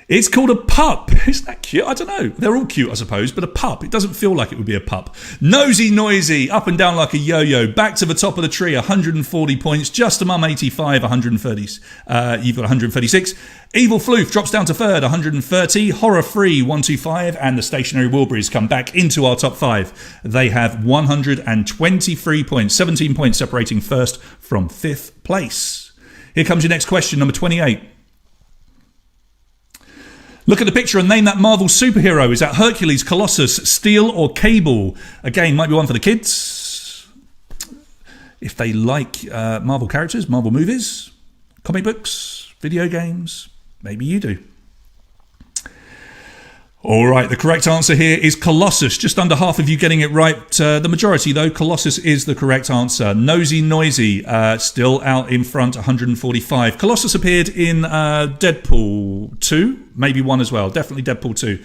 It's called a pup. Isn't that cute? I don't know. They're all cute, I suppose, but a pup. It doesn't feel like it would be a pup. Nosy Noisy, up and down like a yo-yo. Back to the top of the tree, 140 points. Just a Mum, 85, 130. You've got 136. Evil Floof drops down to third, 130. Horror Free, 125. And the Stationary Wilburys come back into our top five. They have 123 points. 17 points separating first from fifth place. Here comes your next question, number 28. Look at the picture and name that Marvel superhero. Is that Hercules, Colossus, Steel or Cable? Again, might be one for the kids. If they like Marvel characters, Marvel movies, comic books, video games, maybe you do. All right, the correct answer here is Colossus. Just under half of you getting it right. The majority, though, Colossus is the correct answer. Nosy Noisy, still out in front, 145. Colossus appeared in Deadpool 2, maybe 1 as well. Definitely Deadpool 2.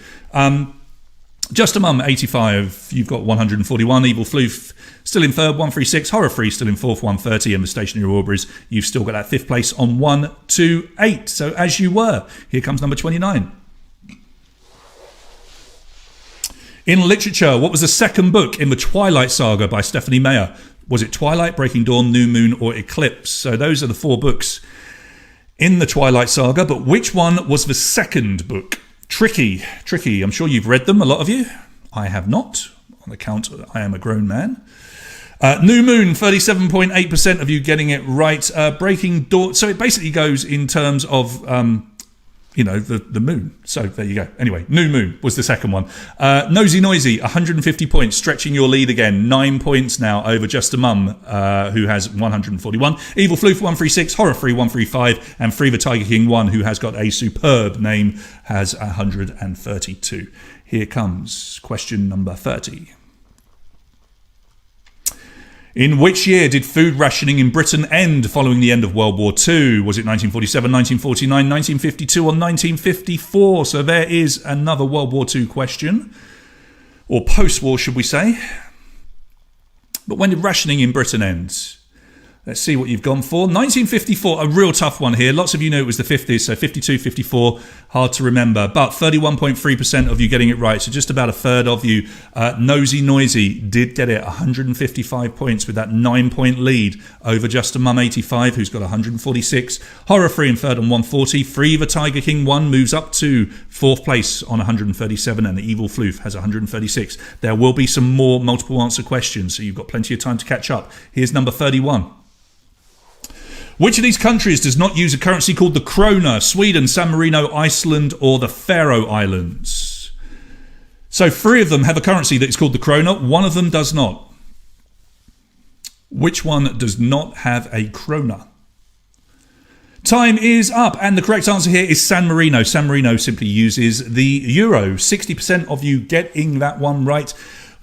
Just a Mum, 85. You've got 141. Evil Floof, still in third, 136. Horror Free, still in fourth, 130. And the Stationary Wilburys, you've still got that fifth place on 128. So as you were, here comes number 29. In literature, what was the second book in the Twilight Saga by Stephanie Meyer? Was it Twilight, Breaking Dawn, New Moon, or Eclipse? So those are the four books in the Twilight Saga, but which one was the second book? Tricky. I'm sure you've read them, a lot of you. I have not, on account I am a grown man. New Moon, 37.8% of you getting it right. Breaking Dawn, so it basically goes in terms of the moon. So there you go. Anyway, New Moon was the second one. Nosy Noisy, 150 points, stretching your lead again. 9 points now over Just a Mum, who has 141. Evil Floof, 136. Horror Free, 135. And Free the Tiger King 1, who has got a superb name, has 132. Here comes question number 30. In which year did food rationing in Britain end following the end of World War II? Was it 1947, 1949, 1952 or 1954? So there is another World War II question. Or post-war, should we say. But when did rationing in Britain end? Let's see what you've gone for. 1954, a real tough one here. Lots of you know it was the 50s, so 52, 54, hard to remember. But 31.3% of you getting it right, so just about a third of you. Nosy Noisy did get it, 155 points with that 9-point lead over Just a Mum, 85, who's got 146. Horror Free in third on 140. Free the Tiger King 1 moves up to fourth place on 137, and the Evil Floof has 136. There will be some more multiple answer questions, so you've got plenty of time to catch up. Here's number 31. Which of these countries does not use a currency called the krona? Sweden, San Marino, Iceland, or the Faroe Islands? So 3 of them have a currency that is called the krona. 1 of them does not. Which one does not have a krona? Time is up, and the correct answer here is San Marino. San Marino simply uses the euro. 60% of you getting that one right.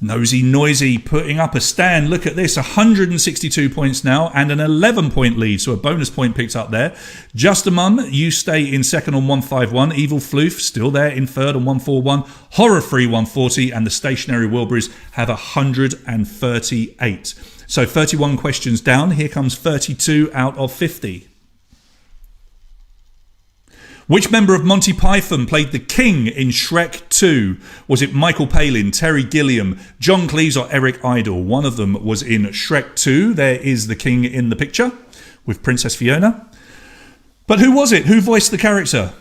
Nosy Noisy putting up a stand. Look at this, 162 points now and an 11-point lead, so a bonus point picked up there. Just a Mum, you stay in second on 151. Evil Floof still there in third on 141. Horror Free 140, and the Stationary Wilburys have 138. So 31 questions down. Here comes 32 out of 50. Which member of Monty Python played the king in Shrek 2? Was it Michael Palin, Terry Gilliam, John Cleese or Eric Idle? One of them was in Shrek 2. There is the king in the picture with Princess Fiona. But who was it? Who voiced the character?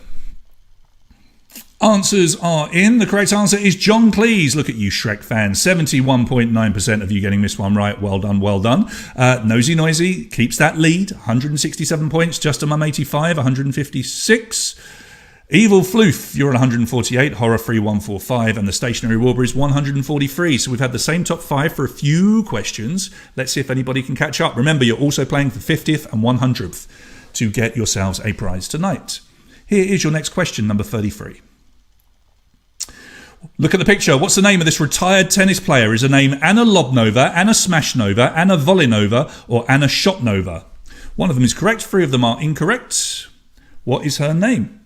answers are in. The correct answer is John Cleese. Look at you, Shrek fans. 71.9% of you getting this one right. Well done, well done. Nosy Noisy keeps that lead. 167 points. Just a Mum 85, 156. Evil Floof, you're on 148. Horror Free 145. And the Stationary Warburys 143. So we've had the same top 5 for a few questions. Let's see if anybody can catch up. Remember, you're also playing for 50th and 100th to get yourselves a prize tonight. Here is your next question, number 33. Look at the picture. What's the name of this retired tennis player? Is her name Anna Lobnova, Anna Smashnova, Anna Volinova, or Anna Shotnova? One of them is correct. 3 of them are incorrect. What is her name?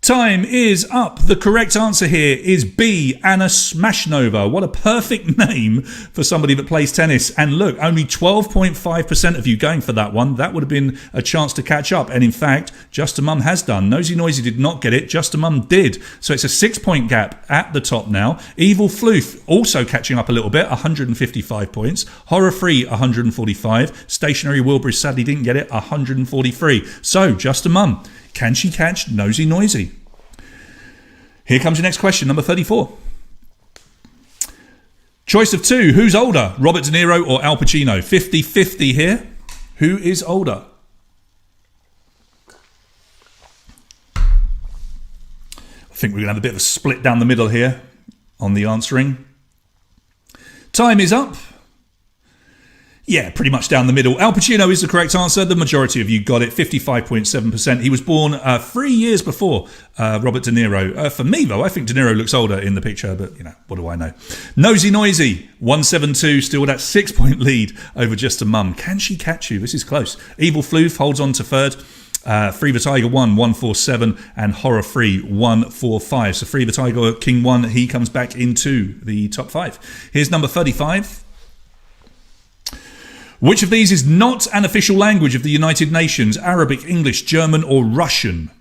Time is up. The correct answer here is B, Anna Smashnova. What a perfect name for somebody that plays tennis. And look, only 12.5% of you going for that one. That would have been a chance to catch up. And in fact, Just a Mum has done. Nosy Noisy did not get it. Just a Mum did. So it's a 6-point gap at the top now. Evil Floof also catching up a little bit, 155 points. Horror Free, 145. Stationary Wilburys sadly didn't get it, 143. So, Just a Mum. Can she catch Nosy Noisy? Here comes your next question, number 34. Choice of 2. Who's older, Robert De Niro or Al Pacino? 50-50 here. Who is older? I think we're going to have a bit of a split down the middle here on the answering. Time is up. Yeah, pretty much down the middle. Al Pacino is the correct answer. The majority of you got it, 55.7%. He was born 3 years before Robert De Niro. For me, though, I think De Niro looks older in the picture, but, you know, what do I know? Nosy Noisy, 172, still that 6-point lead over Just a Mum. Can she catch you? This is close. Evil Floof holds on to third. Free the Tiger 147, and Horror Free 145. So Free the Tiger King 1, he comes back into the top 5. Here's number 35. Which of these is not an official language of the United Nations? Arabic, English, German, or Russian?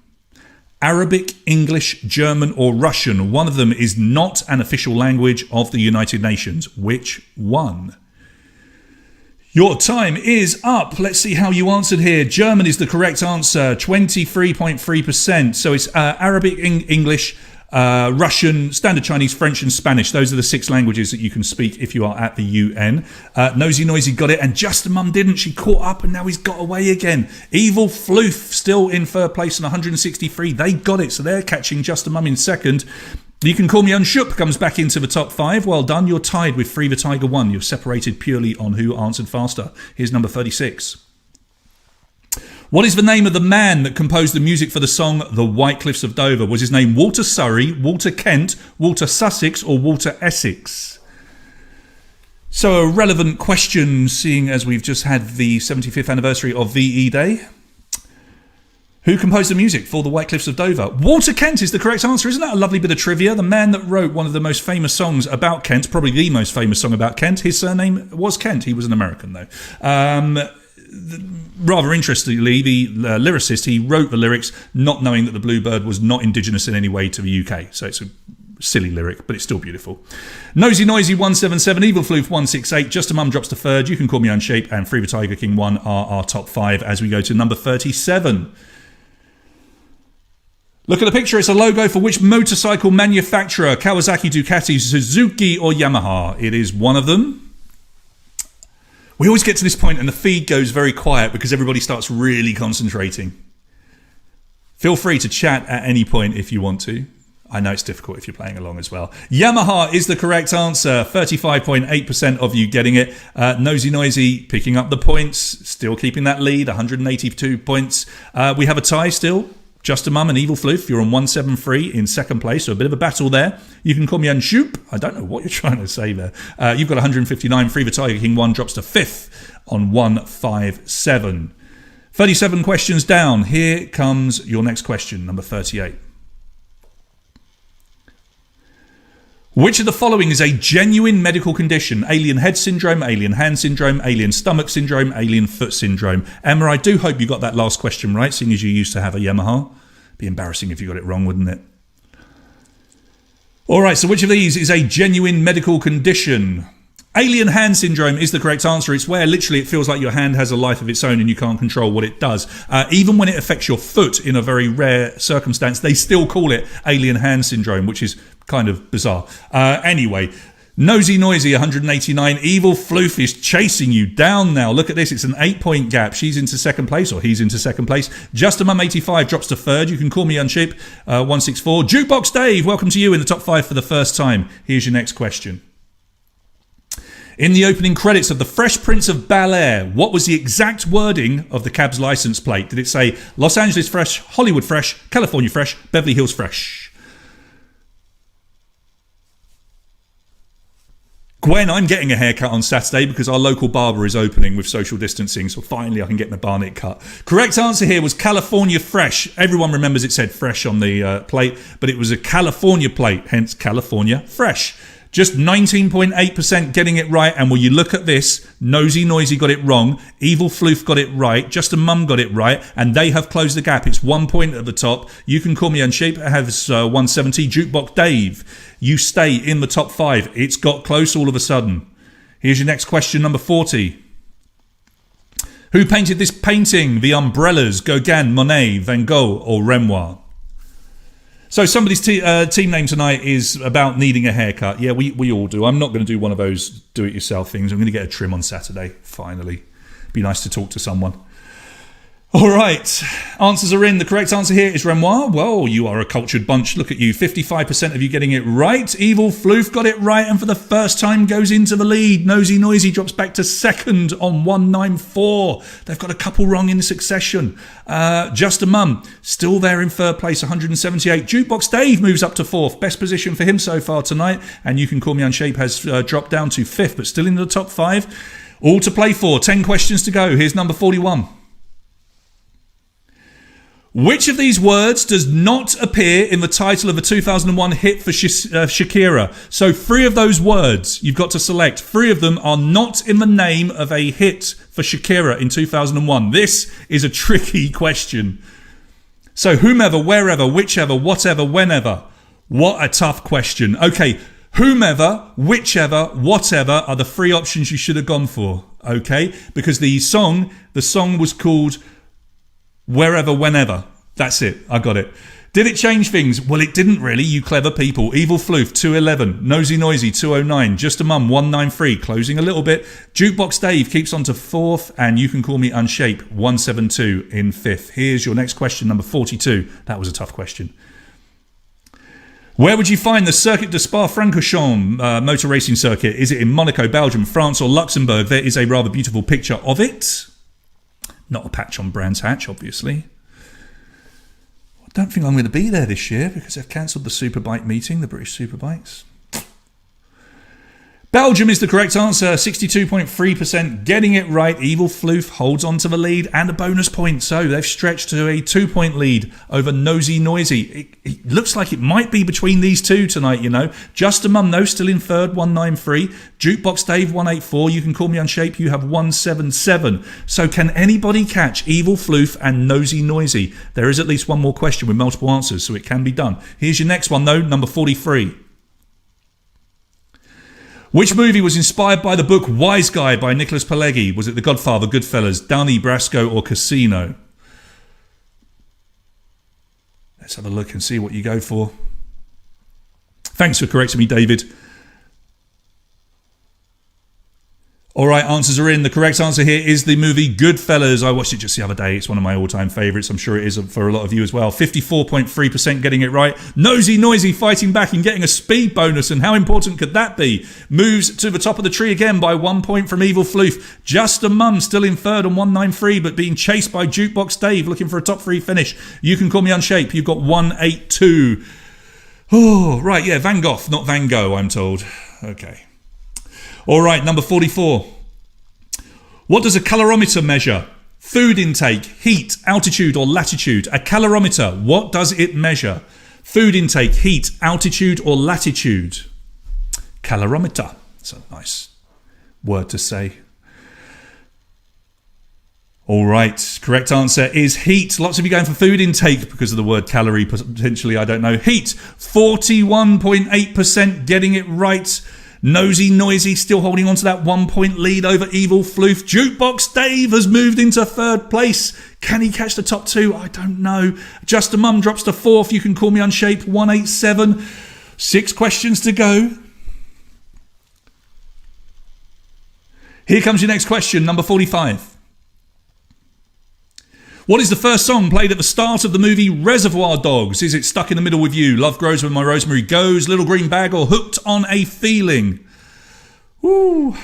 Arabic, English, German, or Russian. One of them is not an official language of the United Nations. Which one? Your time is up. Let's see how you answered here. German is the correct answer, 23.3%. So it's Arabic, English, Russian, Standard Chinese, French and Spanish. Those are the 6 languages that you can speak if you are at the UN. Nosy Noisy got it and Just a Mum didn't. She caught up and now he's got away again. Evil Floof still in third place on 163. They got it, so they're catching Just a Mum in second. You Can Call Me Unshook comes back into the top 5. Well done. You're tied with Free the Tiger 1. You're separated purely on who answered faster. Here's number 36. What is the name of the man that composed the music for the song The White Cliffs of Dover? Was his name Walter Surrey, Walter Kent, Walter Sussex, or Walter Essex? So a relevant question, seeing as we've just had the 75th anniversary of VE Day. Who composed the music for The White Cliffs of Dover? Walter Kent is the correct answer. Isn't that a lovely bit of trivia? The man that wrote one of the most famous songs about Kent, probably the most famous song about Kent, his surname was Kent. He was an American, though. Rather interestingly, the lyricist, he wrote the lyrics not knowing that the bluebird was not indigenous in any way to the UK. So it's a silly lyric, but it's still beautiful. Nosy Noisy 177, Evil Floof 168, Just a Mum drops to third, You Can Call Me Unshape, and Free the Tiger King 1 are our top 5 as we go to number 37. Look at the picture. It's a logo for which motorcycle manufacturer? Kawasaki, Ducati, Suzuki, or Yamaha? It is one of them. We always get to this point and the feed goes very quiet because everybody starts really concentrating. Feel free to chat at any point if you want to. I know it's difficult if you're playing along as well. Yamaha is the correct answer. 35.8% of you getting it. Nosy Noisy picking up the points. Still keeping that lead. 182 points. We have a tie still. Just a Mum and Evil Floof, you're on 173 in second place, so a bit of a battle there. You Can Call Me Unshoop. I don't know what you're trying to say there. You've got 159. Free the Tiger King 1 drops to 5th on 157. 37 questions down. Here comes your next question, number 38. Which of the following is a genuine medical condition? Alien head syndrome, alien hand syndrome, alien stomach syndrome, alien foot syndrome. Emma, I do hope you got that last question right, seeing as you used to have a Yamaha. Be embarrassing if you got it wrong, wouldn't it? All right, so which of these is a genuine medical condition? Alien hand syndrome is the correct answer. It's where literally it feels like your hand has a life of its own and you can't control what it does. Even when it affects your foot in a very rare circumstance, they still call it alien hand syndrome, which is kind of bizarre. Anyway, Nosy Noisy 189. Evil Floof is chasing you down now. Look at this. It's an 8-point gap. She's into second place, or he's into second place. Just a Mum 85 drops to third. You can call me Uncheap 164. Jukebox Dave, welcome to you in the top 5 for the first time. Here's your next question. In the opening credits of The Fresh Prince of Bel-Air, what was the exact wording of the cab's license plate? Did it say Los Angeles Fresh, Hollywood Fresh, California Fresh, Beverly Hills Fresh? Gwen, I'm getting a haircut on Saturday because our local barber is opening with social distancing, so finally I can get my barnet cut. Correct answer here was California Fresh. Everyone remembers it said Fresh on the plate, but it was a California plate, hence California Fresh. Just 19.8% getting it right, and will you look at this? Nosy Noisy got it wrong, Evil Floof got it right, Just a Mum got it right, and they have closed the gap. It's 1 point at the top. You can call me Unshape. It has 170. Jukebox Dave, you stay in the top 5. It's got close all of a sudden. Here's your next question, number 40. Who painted this painting? The Umbrellas, Gauguin, Monet, Van Gogh, or Renoir? So somebody's team name tonight is about needing a haircut. Yeah, we all do. I'm not going to do one of those do-it-yourself things. I'm going to get a trim on Saturday, finally. Be nice to talk to someone. All right, answers are in. The correct answer here is Renoir. Well, you are a cultured bunch. Look at you, 55% of you getting it right. Evil Floof got it right, and for the first time goes into the lead. Nosy Noisy drops back to second on 194. They've got a couple wrong in succession. Just a Mum, still there in third place, 178. Jukebox Dave moves up to fourth. Best position for him so far tonight. And You Can Call Me Unshape has dropped down to fifth, but still in the top 5. All to play for. 10 questions to go. Here's number 41. Which of these words does not appear in the title of a 2001 hit for Shakira? So 3 of those words you've got to select. 3 of them are not in the name of a hit for Shakira in 2001. This is a tricky question. So whomever, wherever, whichever, whatever, whenever. What a tough question. Okay, whomever, whichever, whatever are the 3 options you should have gone for. Okay, because the song was called Wherever, Whenever. That's it. I got it. Did it change things? Well, it didn't really, you clever people. Evil Floof, 211. Nosy Noisy, 209. Just a Mum, 193. Closing a little bit. Jukebox Dave keeps on to 4th. And You Can Call Me Unshape, 172 in 5th. Here's your next question, number 42. That was a tough question. Where would you find the Circuit de Spa-Francorchamps motor racing circuit? Is it in Monaco, Belgium, France, or Luxembourg? There is a rather beautiful picture of it. Not a patch on Brands Hatch, obviously. I don't think I'm going to be there this year because they've cancelled the Superbike meeting, the British Superbikes. Belgium is the correct answer, 62.3%. Getting it right, Evil Floof holds on to the lead and a bonus point. So they've stretched to a 2-point lead over Nosy Noisy. It looks like it might be between these two tonight, you know. Just a Mum, though, still in third, 193. Jukebox Dave, 184. You Can Call Me Unshape, you have 177. So can anybody catch Evil Floof and Nosy Noisy? There is at least one more question with multiple answers, so it can be done. Here's your next one, though, number 43. Which movie was inspired by the book Wise Guy by Nicholas Pileggi? Was it The Godfather, Goodfellas, Donnie Brasco, or Casino? Let's have a look and see what you go for. Thanks for correcting me, David. All right, answers are in. The correct answer here is the movie Goodfellas. I watched it just the other day. It's one of my all-time favourites. I'm sure it is for a lot of you as well. 54.3% getting it right. Nosy Noisy fighting back and getting a speed bonus. And how important could that be? Moves to the top of the tree again by 1 point from Evil Floof. Just a Mum still in third on 193, but being chased by Jukebox Dave, looking for a top 3 finish. You Can Call Me Unshape. You've got 182. Oh, right, yeah, Van Gogh, not Van Gogh, I'm told. Okay. All right, number 44. What does a calorimeter measure? Food intake, heat, altitude, or latitude? A calorimeter, what does it measure? Food intake, heat, altitude, or latitude? Calorimeter. It's a nice word to say. All right, correct answer is heat. Lots of you going for food intake because of the word calorie, potentially, I don't know. Heat, 41.8% getting it right. Nosy Noisy still holding on to that 1 point lead over Evil Floof. Jukebox Dave has moved into third place. Can he catch the top two? I don't know. Just a Mum drops to fourth. You can call me Unshape 187. 6 questions to go. Here comes your next question, number 45. What is the first song played at the start of the movie Reservoir Dogs? Is it Stuck in the Middle with You, Love Grows When My Rosemary Goes, Little Green Bag, or Hooked on a Feeling? Woo.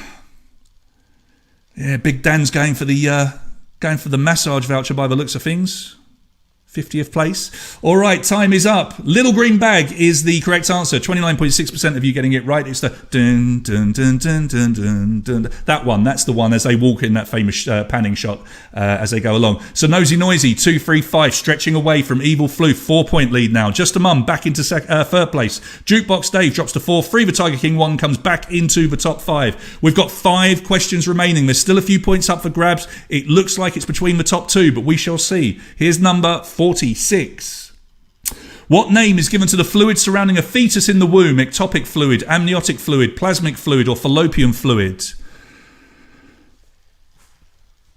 Yeah, Big Dan's going for the massage voucher by the looks of things. 50th place. All right, time is up. Little Green Bag is the correct answer. 29.6% of you getting it right. It's the dun dun dun dun dun dun dun. That one. That's the one as they walk in that famous panning shot as they go along. So Nosy Noisy 235 stretching away from Evil Floof. 4 point lead now. Just a Mum back into third place. Jukebox Dave drops to 4. Free the Tiger King 1 comes back into the top 5. We've got 5 questions remaining. There's still a few points up for grabs. It looks like it's between the top 2, but we shall see. Here's number 46. What name is given to the fluid surrounding a fetus in the womb? Ectopic fluid, amniotic fluid, plasmic fluid, or fallopian fluid?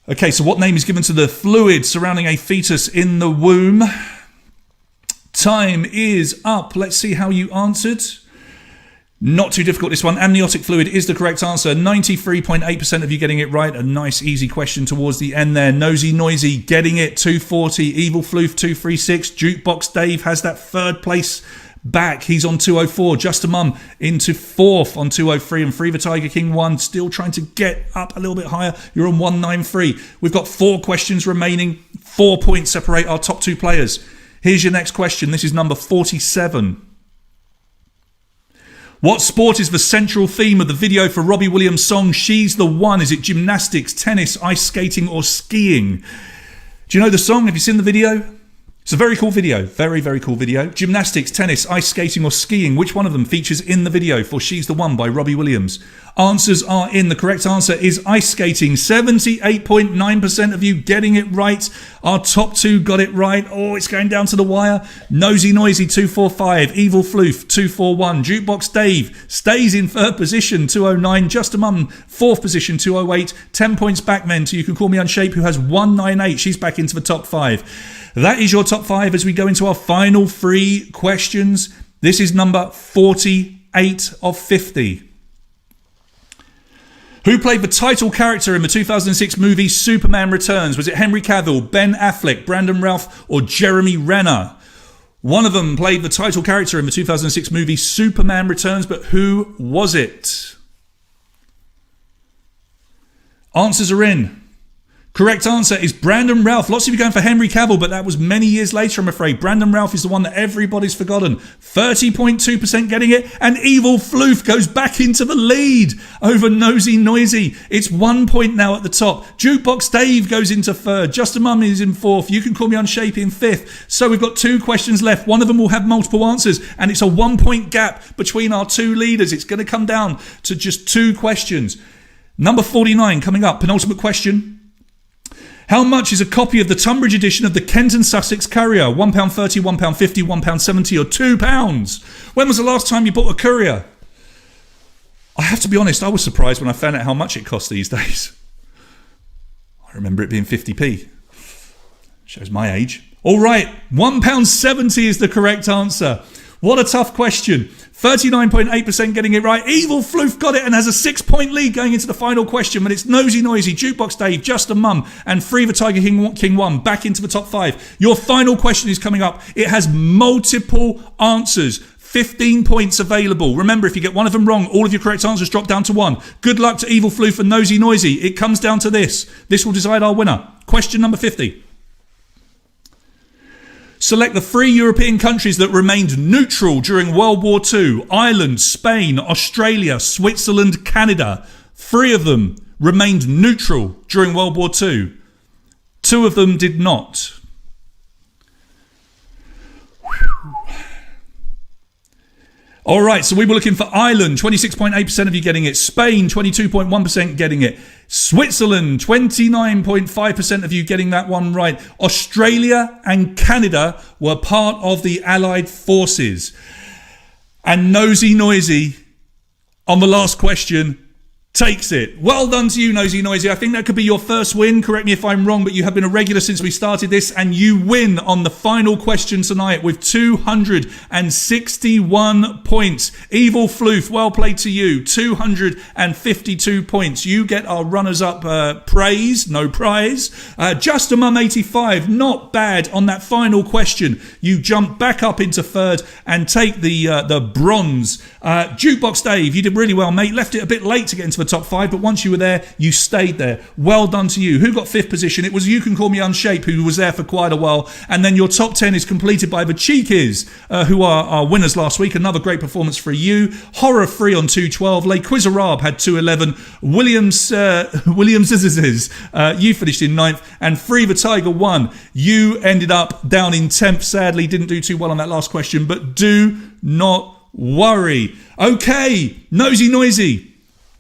Okay, so what name is given to the fluid surrounding a fetus in the womb? Time is up. Let's see how you answered. Not too difficult, this one. Amniotic fluid is the correct answer. 93.8% of you getting it right. A nice, easy question towards the end there. Nosy Noisy getting it. 240. Evil Floof, 236. Jukebox Dave has that third place back. He's on 204. Just a Mum into fourth on 203. And Free the Tiger King 1 still trying to get up a little bit higher. You're on 193. We've got 4 questions remaining. 4 points separate our top 2 players. Here's your next question. This is number 47. What sport is the central theme of the video for Robbie Williams' song She's the One? Is it gymnastics, tennis, ice skating, or skiing? Do you know the song? Have you seen the video? It's a very cool video. Very, very cool video. Gymnastics, tennis, ice skating, or skiing. Which one of them features in the video for She's the One by Robbie Williams? Answers are in. The correct answer is ice skating. 78.9% of you getting it right. Our top 2 got it right. Oh, it's going down to the wire. Nosy Noisy 245. Evil Floof 241. Jukebox Dave stays in third position 209. Just a Mum 4th position 208. 10 points back then to You Can Call Me Unshape who has 198. She's back into the top 5. That is your top 5 as we go into our final 3 questions. This is number 48 of 50. Who played the title character in the 2006 movie Superman Returns? Was it Henry Cavill, Ben Affleck, Brandon Routh, or Jeremy Renner? One of them played the title character in the 2006 movie Superman Returns, but who was it? Answers are in. Correct answer is Brandon Routh. Lots of you going for Henry Cavill, but that was many years later, I'm afraid. Brandon Routh is the one that everybody's forgotten. 30.2% getting it. And Evil Floof goes back into the lead over Nosy Noisy. It's 1 point now at the top. Jukebox Dave goes into third. Just a Mum is in fourth. You Can Call Me Unshape in fifth. So we've got 2 questions left. One of them will have multiple answers. And it's a 1 point gap between our 2 leaders. It's going to come down to just 2 questions. Number 49 coming up. Penultimate question. How much is a copy of the Tonbridge edition of the Kent and Sussex Courier? £1.30, £1.50, £1.70 or £2? When was the last time you bought a Courier? I have to be honest, I was surprised when I found out how much it costs these days. I remember it being 50p. Shows my age. All right, £1.70 is the correct answer. What a tough question. 39.8% getting it right. Evil Floof got it and has a 6 point lead going into the final question. But it's Nosy Noisy, Jukebox Dave, Just a Mum, and Free the Tiger King 1 back into the top 5. Your final question is coming up. It has multiple answers. 15 points available. Remember, if you get one of them wrong, all of your correct answers drop down to 1. Good luck to Evil Floof and Nosy Noisy. It comes down to this. This will decide our winner. Question number 50. Select the 3 European countries that remained neutral during World War II. Ireland, Spain, Australia, Switzerland, Canada. 3 of them remained neutral during World War II. 2 of them did not. All right, so we were looking for Ireland, 26.8% of you getting it. Spain, 22.1% getting it. Switzerland, 29.5% of you getting that one right. Australia and Canada were part of the Allied forces. And Nosy Noisy on the last question takes it. Well done to you, Nosy Noisy. I think that could be your first win. Correct me if I'm wrong, but you have been a regular since we started this, and you win on the final question tonight with 261 points. Evil Floof, well played to you. 252 points. You get our runners-up praise, no prize. Just a Mum 85, not bad on that final question. You jump back up into third and take the bronze. Jukebox Dave, you did really well, mate. Left it a bit late to get into the top 5, but once you were there, you stayed there. Well done to you. Who got 5th position? It was You Can Call Me Unshape, who was there for quite a while. And then your top 10 is completed by the Cheekies, who are our winners last week. Another great performance for you. Horror Free on 212. Les Quizarab had 211. Williams, you finished in 9th. And Free the Tiger won. You ended up down in 10th, sadly. Didn't do too well on that last question, but do not worry. Okay, Nosy Noisy.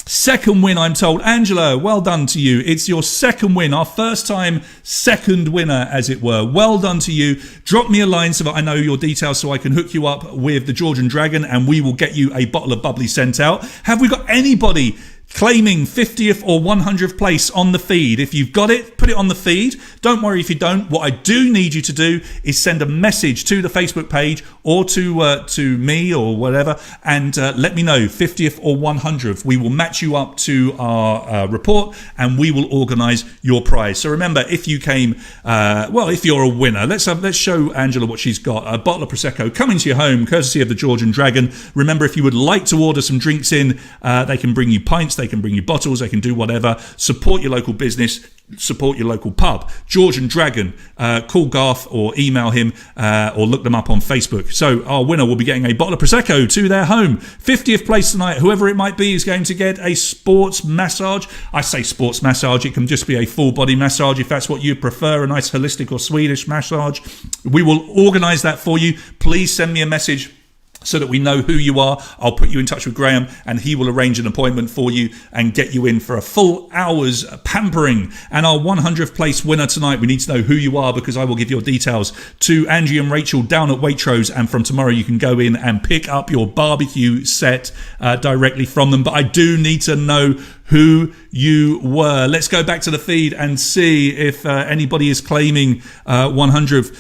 Second win, I'm told. Angela, well done to you. It's your second win, our first time second winner, as it were. Well done to you. Drop me a line so that I know your details so I can hook you up with the Georgian Dragon and we will get you a bottle of bubbly sent out. Have we got anybody claiming 50th or 100th place on the feed? If you've got it, put it on the feed. Don't worry if you don't. What I do need you to do is send a message to the Facebook page or to me or whatever and let me know 50th or 100th. We will match you up to our report and we will organise your prize. So remember, if you came, if you're a winner, let's show Angela what she's got. A bottle of Prosecco coming to your home, courtesy of the Georgian Dragon. Remember, if you would like to order some drinks in, they can bring you pints, they can bring you bottles, they can do whatever. Support your local business, support your local pub. Georgian Dragon, call Garth or email him or look them up on Facebook. So our winner will be getting a bottle of Prosecco to their home. 50th place tonight, whoever it might be, is going to get a sports massage. I say sports massage, it can just be a full body massage if that's what you prefer, a nice holistic or Swedish massage. We will organise that for you. Please send me a message so that we know who you are. I'll put you in touch with Graham and he will arrange an appointment for you and get you in for a full hour's pampering. And our 100th place winner tonight, we need to know who you are because I will give your details to Angie and Rachel down at Waitrose, and from tomorrow you can go in and pick up your barbecue set directly from them. But I do need to know who you were. Let's go back to the feed and see if anybody is claiming 100th.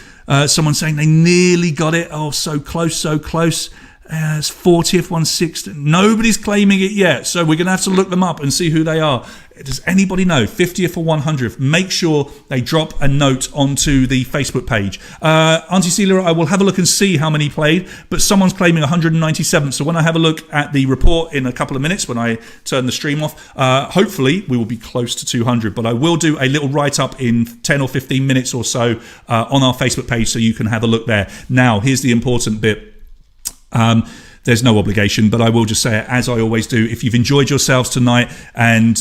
Someone saying they nearly got it. Oh, so close, so close. It's 40th, 160th. Nobody's claiming it yet. So we're going to have to look them up and see who they are. Does anybody know? 50th or 100th? Make sure they drop a note onto the Facebook page. Auntie Celia, I will have a look and see how many played, but someone's claiming 197th. So when I have a look at the report in a couple of minutes, when I turn the stream off, hopefully we will be close to 200. But I will do a little write-up in 10 or 15 minutes or so on our Facebook page so you can have a look there. Now, here's the important bit. There's no obligation, but I will just say it as I always do. If you've enjoyed yourselves tonight and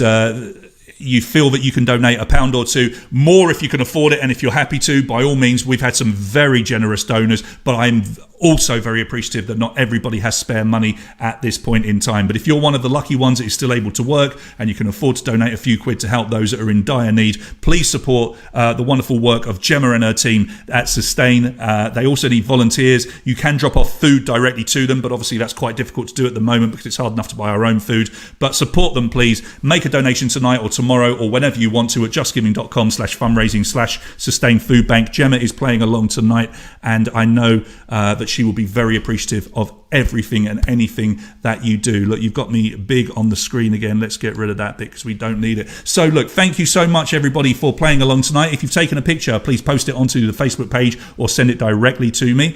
you feel that you can donate £1 or £2 more if you can afford it, and if you're happy to, by all means. We've had some very generous donors, but I'm also very appreciative that not everybody has spare money at this point in time. But if you're one of the lucky ones that is still able to work and you can afford to donate a few quid to help those that are in dire need, please support the wonderful work of Gemma and her team at Sustain. They also need volunteers. You can drop off food directly to them, but obviously that's quite difficult to do at the moment because it's hard enough to buy our own food. But support them, please. Make a donation tonight or tomorrow or whenever you want to at justgiving.com/fundraising/Sustain Food Bank. Gemma is playing along tonight, and I know that she will be very appreciative of everything and anything that you do. Look, you've got me big on the screen again. Let's get rid of that bit because we don't need it. So look, thank you so much everybody for playing along tonight. If you've taken a picture, please post it onto the Facebook page or send it directly to me.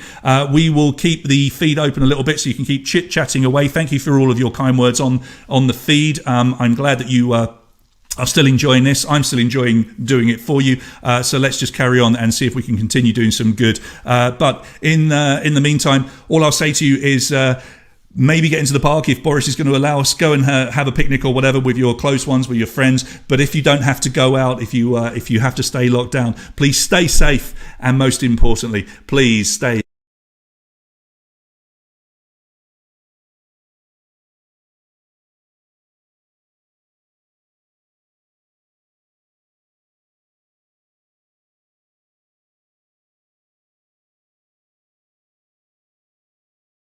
We will keep the feed open a little bit so you can keep chit-chatting away. Thank you for all of your kind words on the feed. I'm glad that you are still enjoying this. I'm still enjoying doing it for you. So let's just carry on and see if we can continue doing some good. But in the meantime, all I'll say to you is maybe get into the park if Boris is going to allow us. Go and have a picnic or whatever with your close ones, with your friends. But if you don't have to go out, if you have to stay locked down, please stay safe. And most importantly, please stay